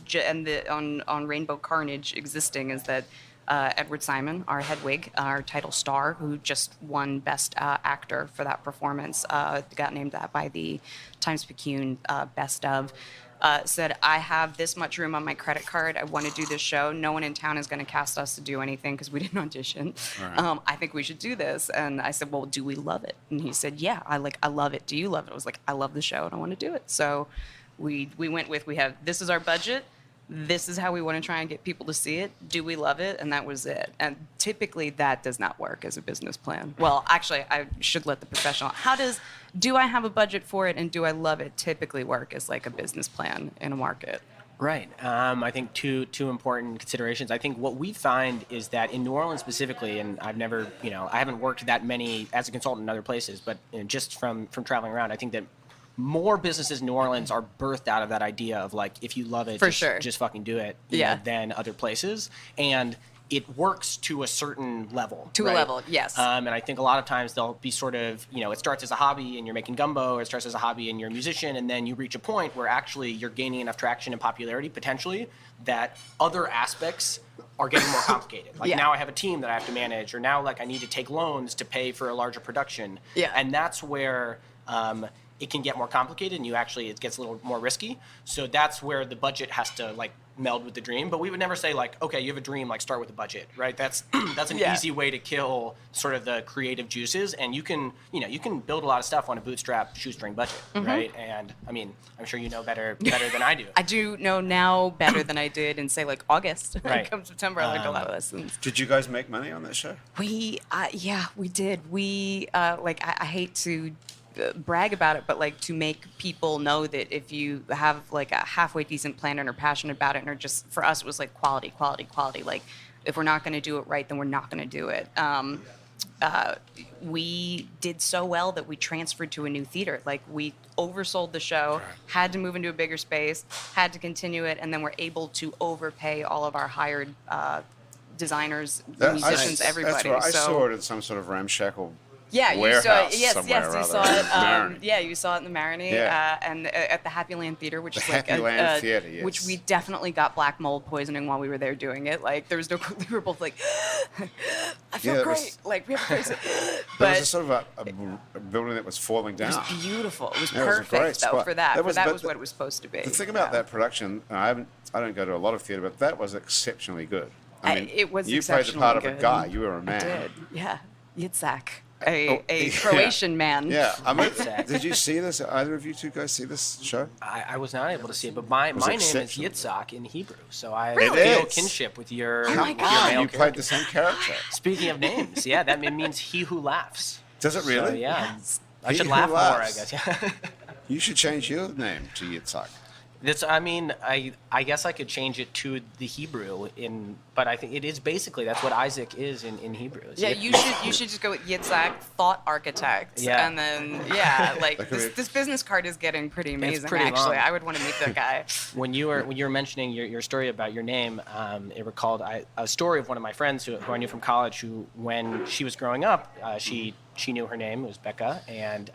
on Rainbow Carnage existing is that Edward Simon, our Hedwig, our title star, who just won Best Actor for that performance, got named that by the Times-Picayune Best of. Said, I have this much room on my credit card. I want to do this show. No one in town is going to cast us to do anything because we didn't audition. Right. I think we should do this. And I said, well, do we love it? And he said, yeah, I love it. Do you love it? I was like, I love the show and I want to do it. So we went with, this is our budget. this is how we want to try and get people to see it. Do we love it? And that was it. And typically that does not work as a business plan. Well, actually, I should let the professional. Do I have a budget for it and do I love it typically work as like a business plan in a market? Right. I think two important considerations. I think what we find is that in New Orleans specifically, and I've never, I haven't worked that many as a consultant in other places, but just from traveling around, I think that more businesses in New Orleans are birthed out of that idea of like, if you love it, just fucking do it, than other places. And it works to a certain level. To a level, yes. And I think a lot of times they'll be sort of, it starts as a hobby and you're making gumbo, or it starts as a hobby and you're a musician, and then you reach a point where actually you're gaining enough traction and popularity potentially that other aspects are getting more complicated. Like now I have a team that I have to manage, or now like I need to take loans to pay for a larger production. Yeah. And that's where it can get more complicated and it gets a little more risky. So that's where the budget has to like meld with the dream. But we would never say like, okay, you have a dream, like start with a budget, right? That's an easy way to kill sort of the creative juices. And you can build a lot of stuff on a bootstrap shoestring budget, right? And I mean, I'm sure you know better than I do. I do know now better than I did in say like August. Right. Come September, I learned a lot of lessons. Did you guys make money on that show? We did. We I hate to brag about it, but like to make people know that if you have like a halfway decent plan and are passionate about it, and are just, for us it was like quality. Like if we're not going to do it right, then we're not going to do it. We did so well that we transferred to a new theater. Like we oversold the show, had to move into a bigger space, had to continue it, and then we're able to overpay all of our hired designers, musicians, everybody. That's right. I saw it at some sort of ramshackle Yeah, you saw it. Yes, somewhere you or saw other. it. Yeah, you saw it in the Marinade, and at the Happy Land Theater, which is like Theater, yes. which we definitely got black mold poisoning while we were there doing it. Like there was no, we were both like, I feel great. Like we have a place. But it was a sort of a building that was falling down. It was beautiful. It was Yeah, it was a perfect great though spot. for that. That was- that but was what it was supposed to be. The thing about that production, I don't go to a lot of theatre, but that was exceptionally good. I mean, it was you played the part of exceptionally a guy. good. You were a man. I did. Yeah, Yitzhak. A Croatian man. Yeah, I mean, Yitzhak. did you see this? Either of you two guys see this show? I was not able to see it, but my name is exceptional. Yitzhak in Hebrew, so I Really? feel is. kinship with your, Oh my your God. male You played character. the same character. Speaking of names, yeah, that means he who laughs. Does it really? So, yeah, I He should who laugh more, I laughs. guess. Yeah. You should change your name to Yitzhak. I guess I could change it to the Hebrew but I think it is basically that's what Isaac is in Hebrew. It's Yeah, Yit- you should just go with Yitzhak, thought architect, Yeah. and then like this business card is getting pretty amazing. pretty Actually, long. I would want to meet that guy. When you were mentioning your story about your name, it recalled a story of one of my friends who I knew from college, who when she was growing up, she knew her name, it was Becca, and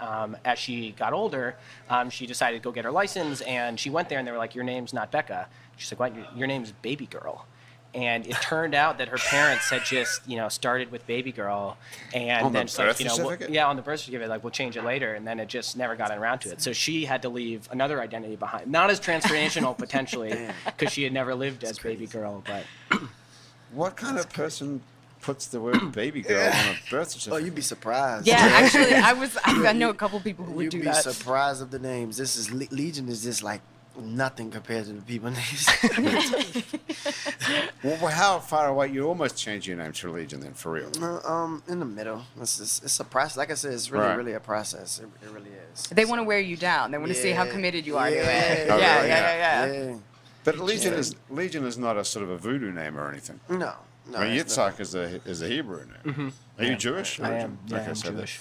as she got older, she decided to go get her license, and she went there and they were like, your name's not Becca. She's like, what? Your name's Baby Girl. And it turned out that her parents had just, started with Baby Girl, and On then the just like, birth certificate? on the birth certificate, like we'll change it later, and then it just never got around to it. So she had to leave another identity behind, not as transformational potentially, because she had never lived as Baby Girl, but What kind of person puts the word baby girl on a birth certificate? Oh, you'd be surprised. Yeah, actually, I know a couple people who would You'd do be that. surprised of the names. This is Legion is just like nothing compared to the people names. Well, how far away? You almost changed your name to Legion then, for real. In the middle. It's a process. Like I said, it's really, Right. really a process. It really is. They want to wear you down. They want to see how Yeah. committed you are to it. Oh, Yeah, really? yeah. But Legion is not a sort of a voodoo name or anything. No. I mean, it's not. Yitzhak is a Hebrew name. Are you Jewish? I am. Yeah, Okay, I'm so Jewish.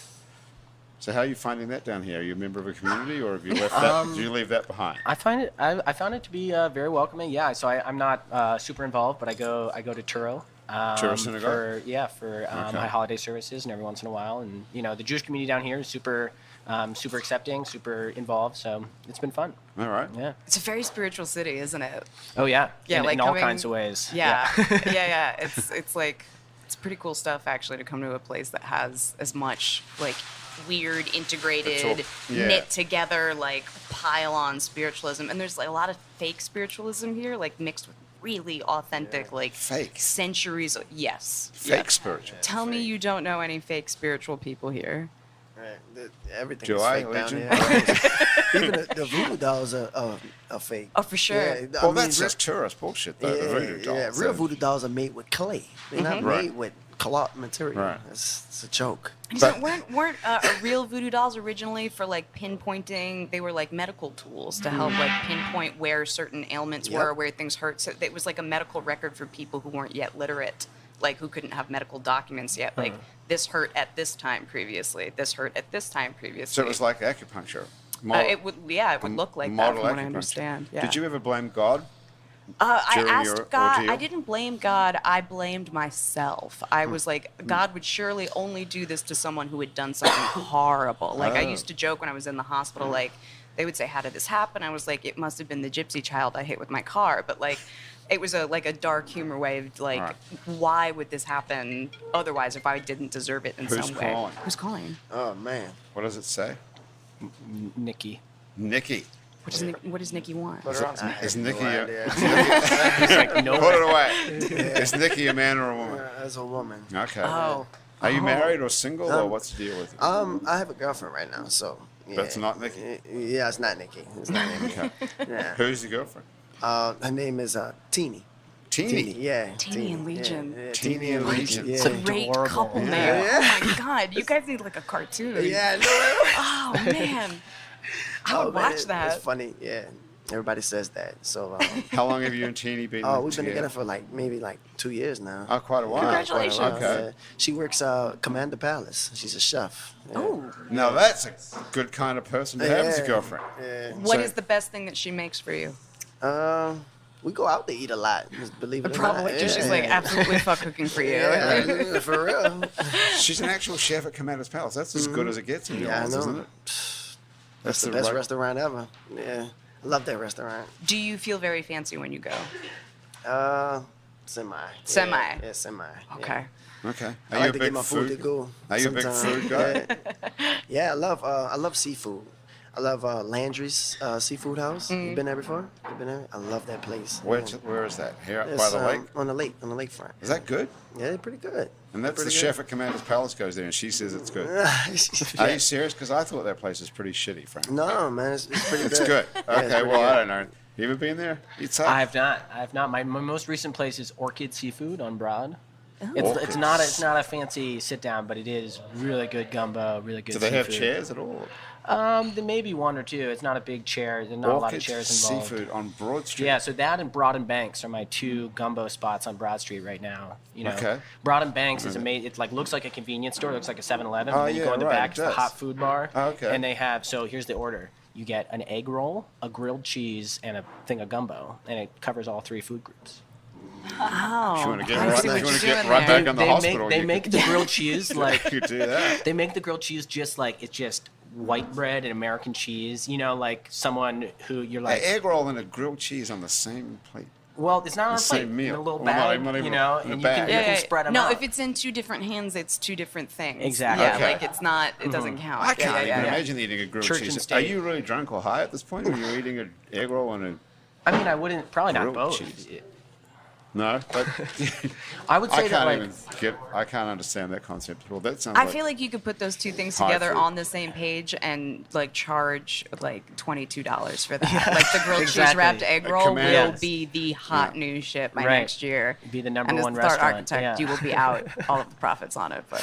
So how are you finding that down here? Are you a member of a community, or have you left that? Did you leave that behind? I found it to be very welcoming. Yeah, so I'm not super involved, but I go to Turo. Turo synagogue? for Okay. my holiday services, and every once in a while, and the Jewish community down here is super accepting, super involved. So it's been fun. All right. Yeah. It's a very spiritual city, isn't it? Oh yeah. Yeah, in all coming- kinds of ways. Yeah, yeah. It's like it's pretty cool stuff actually to come to a place that has as much like weird integrated knit together like pile on spiritualism, and there's like a lot of fake spiritualism here, like mixed with really authentic like Fake. centuries. Yes. Fake spiritual. Tell me you don't know any fake spiritual people here. Right. Everything Do is I, fake down Legion? here. Even the voodoo dolls are fake. Oh, for sure. Yeah, Well, that's just tourist bullshit, though. the yeah, voodoo dolls. yeah. Real voodoo dolls are made with clay. They're not Right. made with cloth material. Right. It's a joke. But- weren't real voodoo dolls originally for like pinpointing? They were like medical tools to help like pinpoint where certain ailments Yep. were, where things hurt. So it was like a medical record for people who weren't yet literate, like who couldn't have medical documents yet. Like this hurt at this time previously. This hurt at this time previously. So it was like acupuncture. it would look like that model from what I acupuncture. understand. Yeah. Did you ever blame God? I during asked your God. ordeal? I didn't blame God. I blamed myself. I was like, God would surely only do this to someone who had done something horrible. Like I used to joke when I was in the hospital, like they would say, "How did this happen?" I was like, "It must have been the gypsy child I hit with my car." But like, it was a dark humor way of like, Right. why would this happen otherwise if I didn't deserve it in Who's some way? calling? Who's calling? Oh man. What does it say? Nikki. Nikki. What does Nikki want? Is Nikki no a... idea. It's like, no. Put it away. Is Nikki a man or a woman? As a woman. Okay. Oh. Are you married or single, or what's the deal with you? I have a girlfriend right now, so. Yeah. That's not Nikki? Yeah, it's not Nikki. It's not Nikki. Okay. Yeah. Who's your girlfriend? Her name is Teeny. Teeny. Yeah. Teeny and Legion. Yeah, Teeny and Legion. Yeah. Great adorable. couple name. Yeah. Oh my God, you guys need like a cartoon. Yeah, no. Oh man, I would man, watch that. It's funny. Yeah. Everybody says that. So. How long have you and Teeny been Oh, we've been together? together for like maybe like 2 years now. Oh, quite a while. Congratulations. Quite a while. Okay. Yeah. She works Commander Palace. She's a chef. Yeah. Oh, Now that's a good kind of person to have as a Yeah. girlfriend. Yeah. what is So- the best thing that she makes for you? We go out to eat a lot. Believe it or Probably not. just she's Yeah. like absolutely fuck cooking for you. Yeah, for real. She's an actual chef at Commander's Palace. That's as good as it gets in New Yeah, I Orleans, know. isn't it? That's the best restaurant ever. Yeah, I love that restaurant. Do you feel very fancy when you go? Semi. Semi. Yeah, semi. Yeah. Okay. Okay. I like to get my food to go. Are you a big sometime. food guy? Yeah, I love seafood. I love Landry's Seafood House. You been there before? You been there? I love that place. Where is that? Here It's, by the lake? On the lakefront. Is that good? Yeah, they're pretty good. And that's the Pretty chef at Commander's Palace goes there, and she says it's good. Are you serious? Because I thought that place was pretty shitty, Frank. No, man, it's pretty good. It's good. Yeah, it's Okay, pretty well, I good. don't know. You ever been there? It's up. I have not. My most recent place is Orchid Seafood on Broad. It's Orchids. not a fancy sit down, but it is really good gumbo, really good. Do they have seafood. chairs at all? There may be one or two. It's not a big chair. There's not a lot of chairs involved. Seafood on Broad Street. Yeah, so that and Broad and Banks are my two gumbo spots on Broad Street right now. You know, Okay. Broad and Banks is amazing. It like looks like a convenience store. It looks like a 7-Eleven. Oh, and then you yeah, go in the right, back, it it's the does. hot food bar. Oh, okay. And they have, so here's the order. You get an egg roll, a grilled cheese, and a thing of gumbo, and it covers all three food groups. Oh, You want to get I right, see what you want to you're get doing right there. back in the They hospital. They you make could, the grilled cheese like you could do that. they make the grilled cheese just like it's just white bread and American cheese. You know, like someone who you're An like, egg roll and a grilled cheese on the same plate. well, it's not on a the same plate, meal. in a little Well, bag, not even you know, in a and bag. you Yeah, can spread them no, out. if it's in two different hands, it's two different things. Exactly. Yeah, Okay. like it's not. It doesn't count. I can't even yeah. imagine eating a grilled Church and cheese. Are state. you really drunk or high at this point? Or are you eating an egg roll and a... I mean, I wouldn't, probably not Grilled both. cheese. No, but I would I say that can't like, even I can't understand that concept at all. That sounds I like... feel like you could put those two things High together food. on the same page and like charge like $22 for that. Like the grilled cheese Exactly. wrapped egg A roll will Yes. be the hot new shit by Right. next year. Be the number and one as the third restaurant, architect, yeah. you will be out all of the profits on it. But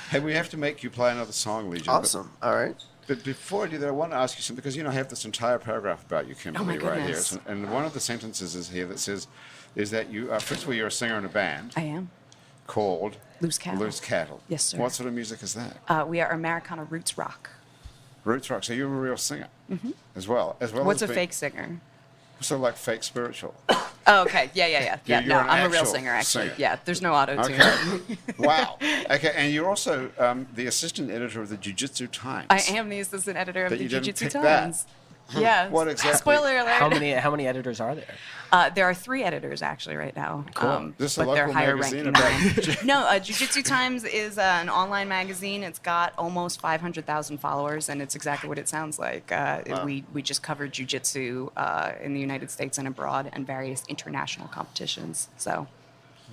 Hey, we have to make you play another song, Legion. Awesome. All right. But before I do that, I want to ask you something, because, you know, I have this entire paragraph about you, Kimberly, right here. goodness. And one of the sentences is here that says, is that you, first of all, you're a singer in a band I am. called Loose Cattle. Loose Cattle. Yes, sir. What sort of music is that? We are Americana roots rock. Roots rock. So you're a real singer as well. What's as a being- fake singer? So like fake spiritual. Oh, okay. Yeah. You're No, an I'm a real actual singer, actually. singer. Yeah, there's no auto tune. Okay. Wow. Okay, and you're also the assistant editor of the Jiu Jitsu Times. I am the assistant editor of But the you Jiu didn't Jitsu pick that. Times. Yeah. What exactly? Spoiler alert. how many editors are there? There are 3 editors actually right now. Is this a but they're local higher magazine ranking about... than No, Jiu Jitsu Times is an online magazine. It's got almost 500,000 followers, and it's exactly what it sounds like. We just cover Jiu Jitsu in the United States and abroad, and various international competitions. So,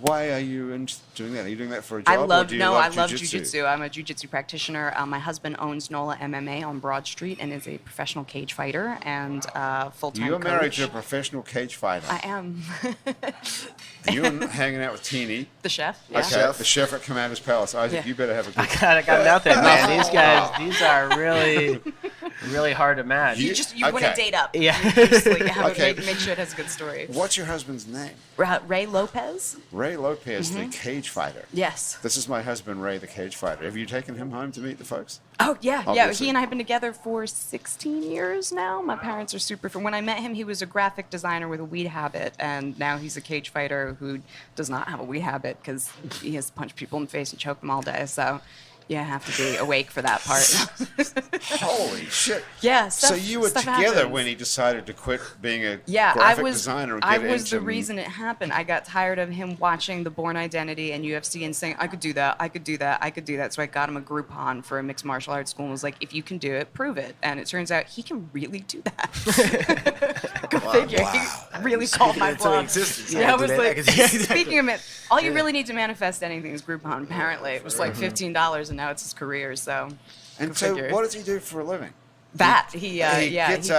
Why are you doing that? Are you doing that for a job? I love or do you love Jiu Jitsu. I'm a Jiu Jitsu practitioner. My husband owns NOLA MMA on Broad Street and is a professional cage fighter and full-time You're coach. married to a professional cage fighter. I am. You're hanging out with Teeny. The chef. Yeah. Okay, the chef at Commander's Palace. Isaac, Yeah. you better have a good I got nothing, man. These guys, these are really hard to match. You want to date up. Yeah. Basically, Okay. make sure it has a good story. What's your husband's name? Ray Lopez. Ray Lopez, the cage fighter. Yes. This is my husband, Ray, the cage fighter. Have you taken him home to meet the folks? Oh yeah. Obviously. He and I have been together for 16 years now. My parents are super. When I met him, he was a graphic designer with a weed habit, and now he's a cage fighter who does not have a weed habit because he has to punch people in the face and choke them all day. So. Yeah, I have to be awake for that part. Holy shit. Yeah, So you were stuff together happens. when he decided to quit being a Yeah, graphic designer and get I was into the reason it happened. I got tired of him watching The Bourne Identity and UFC and saying, I could do that, I could do that, I could do that. So I got him a Groupon for a mixed martial arts school and was like, if you can do it, prove it. And it turns out he can really do that. Go figure. He really called my bluff. Yeah, I was like, speaking of it, all you really need to manifest anything is Groupon, apparently. It was like $15 and now it's his career, so. And go so figure. what does he do for a living? That, He goes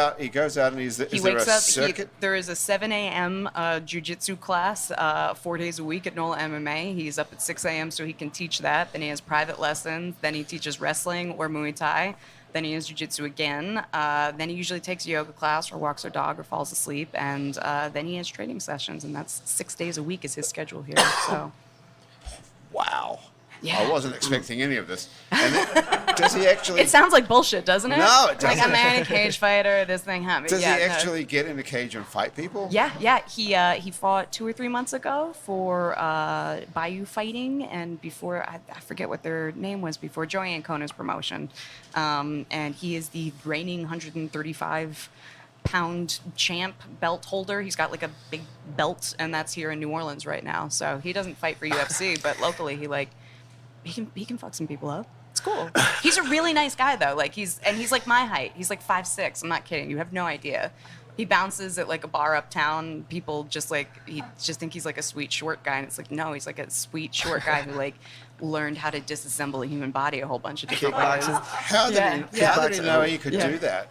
out and is there wakes a up. circuit? There is a 7 a.m. Jiu Jitsu class 4 days a week at NOLA MMA. He's up at 6 a.m. so he can teach that. Then he has private lessons. Then he teaches wrestling or Muay Thai. Then he has Jiu Jitsu again. Then he usually takes a yoga class or walks our dog or falls asleep. And then he has training sessions. And that's 6 days a week is his schedule here. So. Wow. Yeah. I wasn't expecting any of this. And then, does he actually... It sounds like bullshit, doesn't it? No, it doesn't. Like, I'm married a cage fighter, this thing happened. Does Yeah, he no. actually get in the cage and fight people? Yeah. He fought 2 or 3 months ago for Bayou Fighting, and before I forget what their name was before Joey Ancona's promotion, and he is the reigning 135-pound champ belt holder. He's got like a big belt, and that's here in New Orleans right now. So he doesn't fight for UFC, but locally he can fuck some people up. It's cool. He's a really nice guy though. He's like my height. He's like 5'6". I'm not kidding. You have no idea. He bounces at like a bar uptown. People just think he's like a sweet short guy, and it's like no, he's like a sweet short guy who like learned how to disassemble a human body a whole bunch of different ways. How did he know he could do that?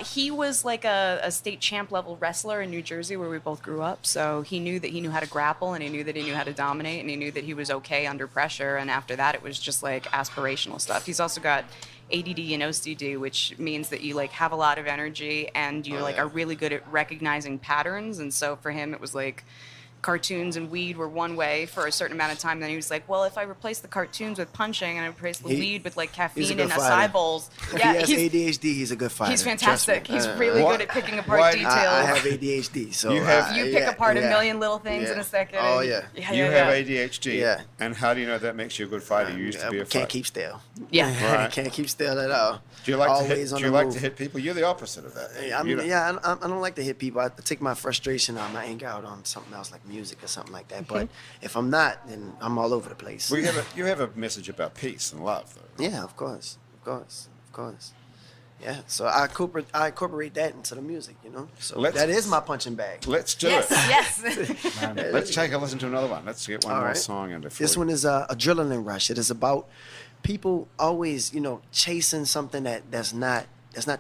He was like a state champ level wrestler in New Jersey where we both grew up. So he knew that he knew how to grapple, and he knew that he knew how to dominate, and he knew that he was okay under pressure. And after that, it was just like aspirational stuff. He's also got ADD and OCD, which means that you like have a lot of energy and you are really good at recognizing patterns. And so for him, it was like cartoons and weed were one way for a certain amount of time. Then he was like, well, if I replace the cartoons with punching and I replace the weed with like caffeine and acai bowls. Yeah, he has ADHD, he's a good fighter. He's fantastic. He's really good at picking apart details. I have ADHD, so You have- You pick apart a million little things in a second. Oh, yeah. You have ADHD. Yeah. And how do you know that makes you a good fighter? You used to be a fighter. Can't keep still. Yeah. Right. Can't keep still at all. Do you like Always to on hit? Do you the like move. to hit people? You're the opposite of that. I You mean, don't- I don't like to hit people. I take my frustration out, my anger out on something else like music or something like that. But if I'm not, then I'm all over the place. Well, you have a message about peace and love, though. Yeah, of course. Yeah, so I incorporate that into the music, you know. So that is my punching bag. Let's do Yes, it. yes. Let's take a listen to another one. Let's get one All more right. song into. This one is Adrenaline Rush. It is about people always, chasing something that's not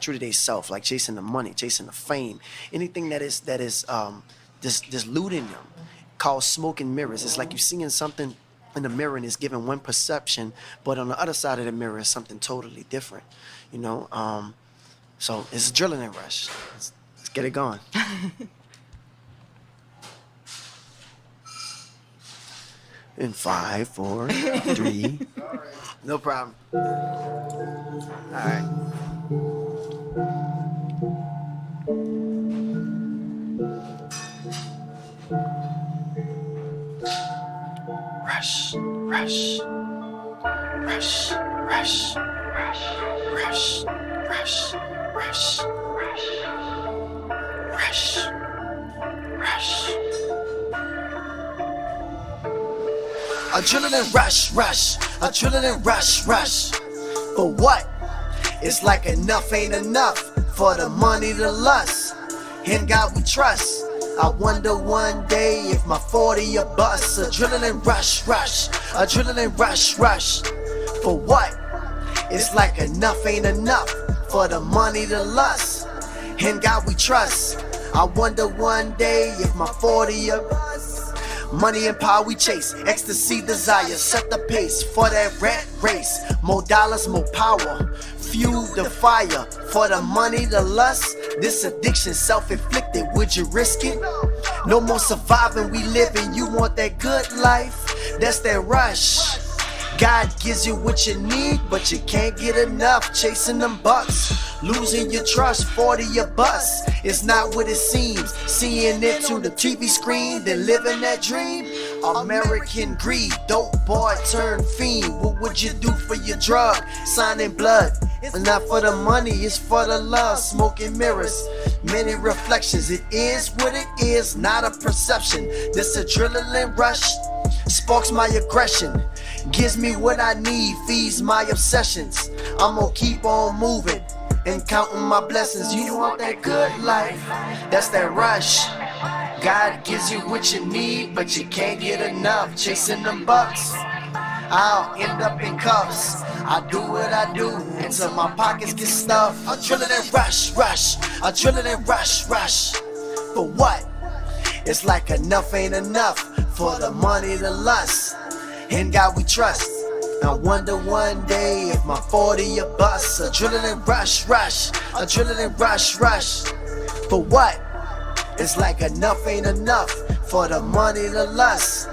true to themselves, like chasing the money, chasing the fame, anything that is just looting them. Called smoke and mirrors. It's like you're seeing something in the mirror and it's giving one perception, but on the other side of the mirror is something totally different, So it's Adrenaline Rush. Let's get it going. In 5, 4, 3. No problem. All right. Rush, rush, rush, rush, rush, rush, rush, rush, rush, rush. Adrenaline rush, rush, adrenaline rush, rush. For what? It's like enough ain't enough for the money, the lust. In God we trust. I wonder one day if my 40 a bust. Adrenaline rush, rush. Adrenaline rush, rush. For what? It's like enough ain't enough. For the money, the lust. In God we trust. I wonder one day if my 40 a bust. Money and power we chase. Ecstasy, desire. Set the pace for that rat race. More dollars, more power. Fuel the fire. For the money, the lust. This addiction self-inflicted. Would you risk it? No more surviving, we living. You want that good life? That's that rush. God gives you what you need, but you can't get enough. Chasing them bucks, losing your trust. 40 a bus, it's not what it seems. Seeing it through the TV screen, then living that dream. American greed, dope boy turned fiend. What would you do for your drug? Signing blood. It's not for the money, it's for the love. Smoking mirrors, many reflections. It is what it is, not a perception. This adrenaline rush sparks my aggression. Gives me what I need, feeds my obsessions. I'm gonna keep on moving and counting my blessings. You want that good life? That's that rush. God gives you what you need, but you can't get enough. Chasing them bucks, I'll end up in cuffs. I do what I do until my pockets get stuffed. Adrenaline rush, rush. Adrenaline rush, rush. For what? It's like enough ain't enough. For the money, the lust. In God we trust. I wonder one day if my 40 a bust. Adrenaline rush, rush. Adrenaline rush, rush. For what? It's like enough ain't enough. For the money, the lust.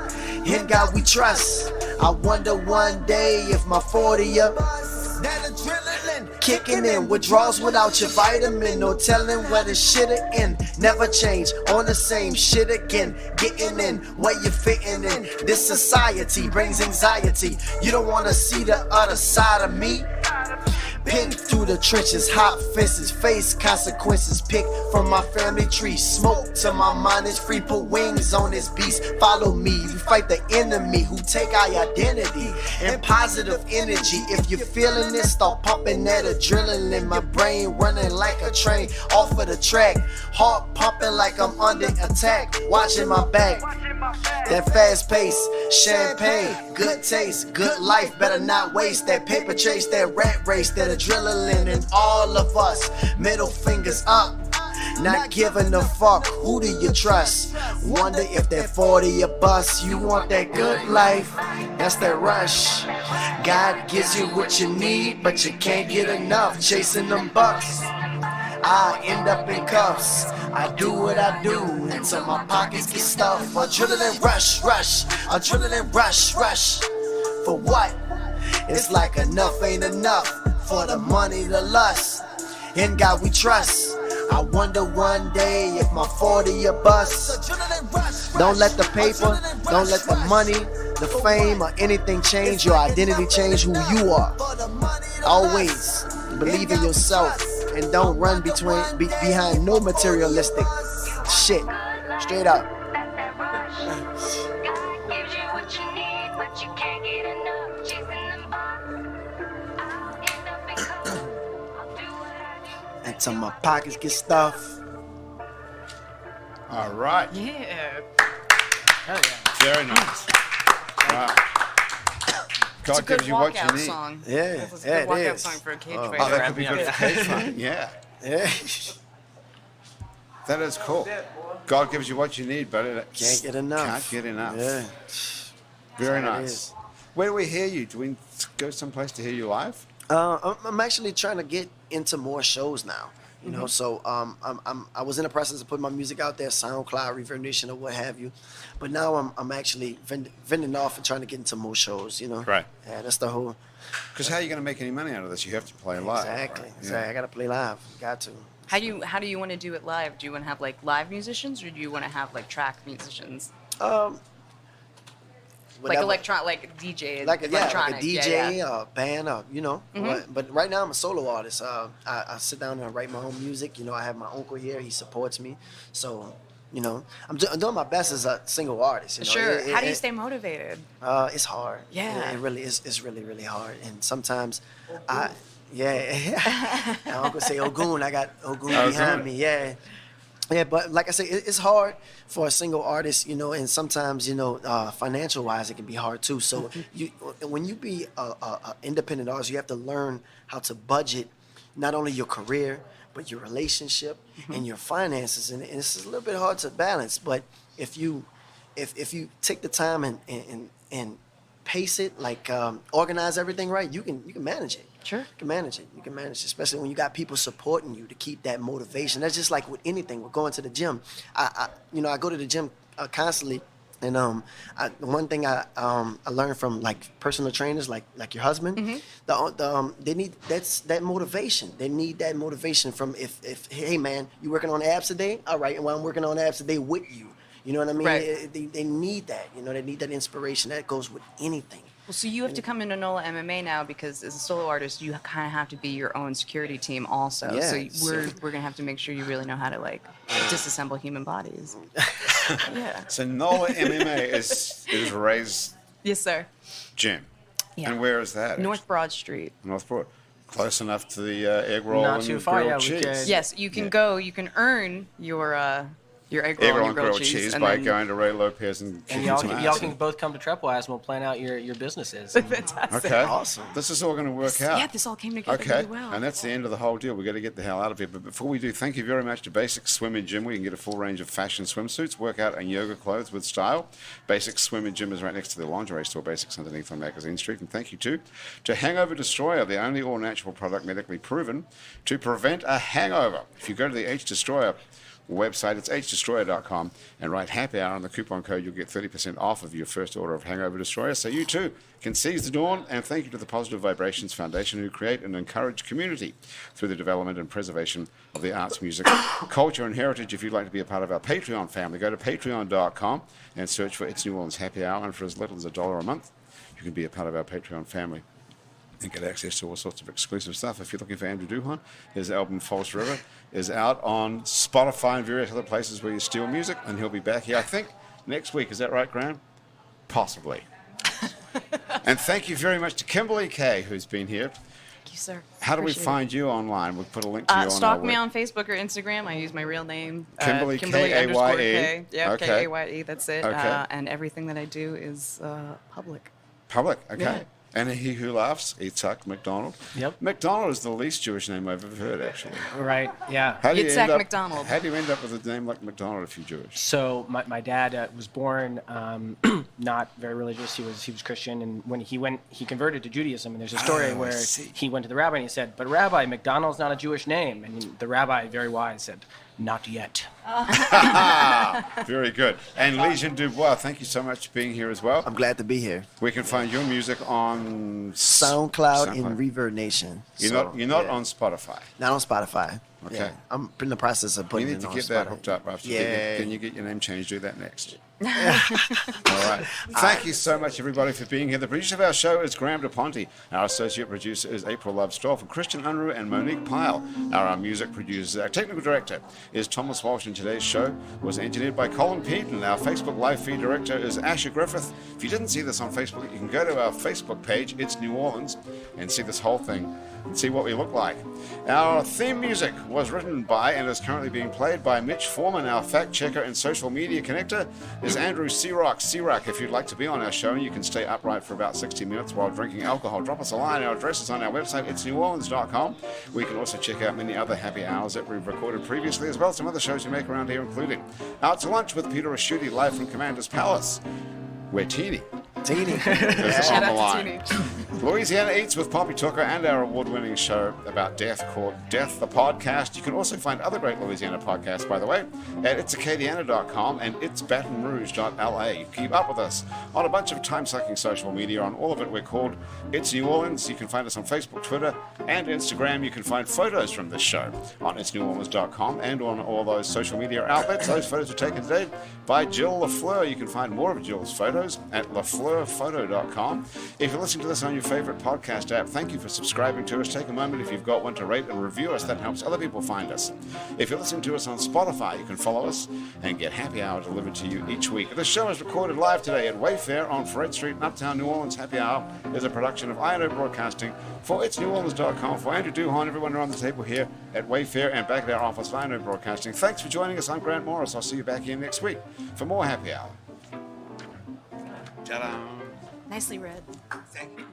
In God we trust. I wonder one day if my 40 a bust. That adrenaline kicking in. Withdrawals without your vitamin. No telling where the shit'll end. Never change, on the same shit again. Getting in where you fitting in. This society brings anxiety. You don't wanna see the other side of me. Pinned through the trenches, hot fences, face consequences. Pick from my family tree, smoke till my mind is free. Put wings on this beast, follow me. We fight the enemy who take our identity and positive energy. If you're feeling this, start pumping that adrenaline. My brain running like a train off of the track. Heart pumping like I'm under attack. Watching my back. That fast pace, champagne, good taste, good life. Better not waste that paper chase, that rat race, that adrenaline in all of us. Middle fingers up, not giving a fuck. Who do you trust? Wonder if that 40 a bust. You want that good life? That's that rush. God gives you what you need, but you can't get enough. Chasing them bucks, I'll end up in cuffs. I do what I do until my pockets get stuffed. Adrenaline rush, rush. Adrenaline rush, rush. For what? It's like enough ain't enough. For the money, the lust. In God we trust. I wonder one day if my 40 a bust. Don't let the paper, don't let the money, the fame, or anything change your identity, change who you are. Always believe in yourself and don't run behind no materialistic shit. Straight up. Until my pockets get stuffed. All right. Yeah. Hell yeah. Very nice. Wow. It's a God good gives you what you walkout need. song. Yeah, This is a yeah, good it walkout is. song for a cage Oh, fighter. Oh, that could be good for cage fighting. Yeah. Yeah. That is cool. God gives you what you need, but it Can't get enough. Can't get enough. Yeah. Very That's how it nice. is. Where do we hear you? Do we go someplace to hear you live? I'm actually trying to get into more shows now. You know, so I was in the process of putting my music out there, SoundCloud, Reverb Nation, or what have you. But now I'm actually vending off and trying to get into more shows. You know, Right. Yeah, that's the whole. Because how are you going to make any money out of this? You have to play live. Exactly. right? Exactly. I gotta play live. Got to. How do you want to do it live? Do you want to have like live musicians, or do you want to have like track musicians? Like Whatever. like DJ, like a electronic, DJ, yeah. band, you know. But right now I'm a solo artist. I sit down and write my own music. You know, I have my uncle here. He supports me. So, you know, I'm doing my best as a single artist. You know? Sure. How do you stay motivated? It's hard. Yeah. It really is. It's really, really hard. And sometimes yeah. My uncle say Ogun. I got Ogun behind me. Yeah. Yeah, but like I say, it's hard for a single artist, and sometimes, financial wise, it can be hard too. So when you be a independent artist, you have to learn how to budget not only your career, but your relationship and your finances. And it's a little bit hard to balance. But if you take the time and pace it, like organize everything right, you can manage it. Sure. You can manage it, especially when you got people supporting you to keep that motivation. That's just like with anything. We're going to the gym. I go to the gym constantly, and one thing I learned from like personal trainers, like your husband, they need that motivation. They need that motivation from if hey man, you working on abs today? All right, and while I'm working on abs today with you, you know what I mean? Right. They need that. They need that inspiration. That goes with anything. Well, so you have to come into NOLA MMA now because as a solo artist, you kind of have to be your own security team also. Yeah, so we're gonna have to make sure you really know how to like disassemble human bodies. Yeah. So NOLA MMA is Ray's Yes, sir. gym. Yeah. And where is that? North Broad Street. North Broad. Close enough to the egg roll Not and too far, grilled yeah, we cheese. could- Yes, you can go. You can earn your egg roll Egg roll and and grilled cheese and by then- going to Ray Lopez and And kicking y'all, some can, ass. y'all can both come to Trepwise and we'll plan out your businesses. Fantastic. Okay. Awesome. This is all going to work out. Yeah, this all came together Okay, really well. and that's the end of the whole deal. We've got to get the hell out of here. But before we do, thank you very much to Basics Swim and Gym, where you can get a full range of fashion swimsuits, workout, and yoga clothes with style. Basics Swim and Gym is right next to the lingerie store, Basics underneath on Magazine Street. And thank you, too, to Hangover Destroyer, the only all-natural product medically proven to prevent a hangover. If you go to the H Destroyer website, it's hdestroyer.com, and write happy hour on the coupon code, you'll get 30% off of your first order of Hangover Destroyer, so you too can seize the dawn. And thank you to the Positive Vibrations Foundation, who create and encourage community through the development and preservation of the arts, music, culture, and heritage. If you'd like to be a part of our Patreon family, go to patreon.com and search for It's New Orleans Happy Hour, and for as little as $1 a month, you can be a part of our Patreon family and get access to all sorts of exclusive stuff. If you're looking for Andrew Duhon, his album False River is out on Spotify and various other places where you steal music, and he'll be back here, I think, next week. Is that right, Graham? Possibly. And thank you very much to Kimberly Kaye, who's been here. Thank you, sir. How do we Appreciate find you online? We'll put a link to you on Stalk our me web. on Facebook or Instagram. I use my real name. Kimberly, Kimberly Kaye. _Kaye. Yeah, Okay. Kaye. That's it. Okay. And everything that I do is public. Public, okay. Yeah. And he who laughs eats MacDonald. Yep. MacDonald is the least Jewish name I've ever heard, actually. Right, yeah. How do you Yitzhak end up, MacDonald. How do you end up with a name like MacDonald if you're Jewish? So my dad was born not very religious. He was Christian, and when he converted to Judaism. And there's a story where he went to the rabbi and he said, "But Rabbi, MacDonald's not a Jewish name." And the rabbi, very wise, said, "Not yet." Very good. And Legion Dubois, thank you so much for being here as well. I'm glad to be here. We can find your music on SoundCloud and Reverb Nation. You're So, not yeah. on Spotify. Not on Spotify. Okay. Yeah. I'm in the process of You putting need it to on get Spotify. that hooked up after Yeah. you get your name changed. Do that next. All right. Thank you so much, everybody, for being here. The producer of our show is Graham DePonte. Our associate producer is April Love Stoll, and Christian Unruh and Monique Pyle. Our music producers. Our technical director is Thomas Walsh, and today's show was engineered by Colin Peden. Our Facebook live feed director is Asher Griffith. If you didn't see this on Facebook, you can go to our Facebook page, It's New Orleans, and see this whole thing and see what we look like. Our theme music was written by and is currently being played by Mitch Foreman. Our fact checker and social media connector is Andrew Searock. Searock, if you'd like to be on our show and you can stay upright for about 60 minutes while drinking alcohol, drop us a line. Our address is on our website, itsneworleans.com. We can also check out many other happy hours that we've recorded previously, as well as some other shows we make around here, including Out to Lunch with Peter Raschuti, live from Commander's Palace, where Teeny Teeny. is on Shout the out to line. Teeny. Louisiana Eats with Poppy Tucker, and our award-winning show about death called Death the Podcast. You can also find other great Louisiana podcasts, by the way, at itsacadiana.com and itsbatonrouge.la. You keep up with us on a bunch of time-sucking social media. On all of it, we're called It's New Orleans. You can find us on Facebook, Twitter, and Instagram. You can find photos from this show on itsneworleans.com and on all those social media outlets. Those photos were taken today by Jill Lafleur. You can find more of Jill's photos at lafleurphoto.com. If you're listening to this on your favorite podcast app. Thank you for subscribing to us. Take a moment if you've got one to rate and review us. That helps other people find us. If you're listening to us on Spotify, you can follow us and get Happy Hour delivered to you each week. The show is recorded live today at Wayfare on Fred Street in Uptown New Orleans. Happy Hour is a production of INO Broadcasting for itsneworleans.com. For Andrew Duhon, everyone around the table here at Wayfare and back at our office of INO Broadcasting. Thanks for joining us. I'm Grant Morris. I'll see you back here next week for more Happy Hour. Ta-da! Nicely read. Thank you.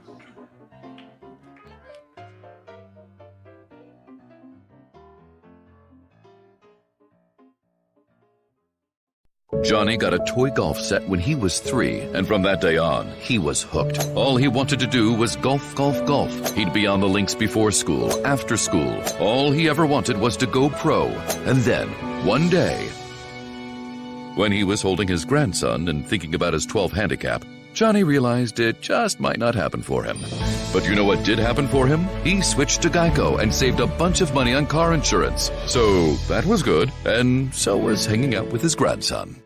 Johnny got a toy golf set when he was 3, and from that day on, he was hooked. All he wanted to do was golf, golf, golf. He'd be on the links before school, after school. All he ever wanted was to go pro. And then, one day, when he was holding his grandson and thinking about his 12 handicap, Johnny realized it just might not happen for him. But you know what did happen for him? He switched to Geico and saved a bunch of money on car insurance. So that was good, and so was hanging out with his grandson.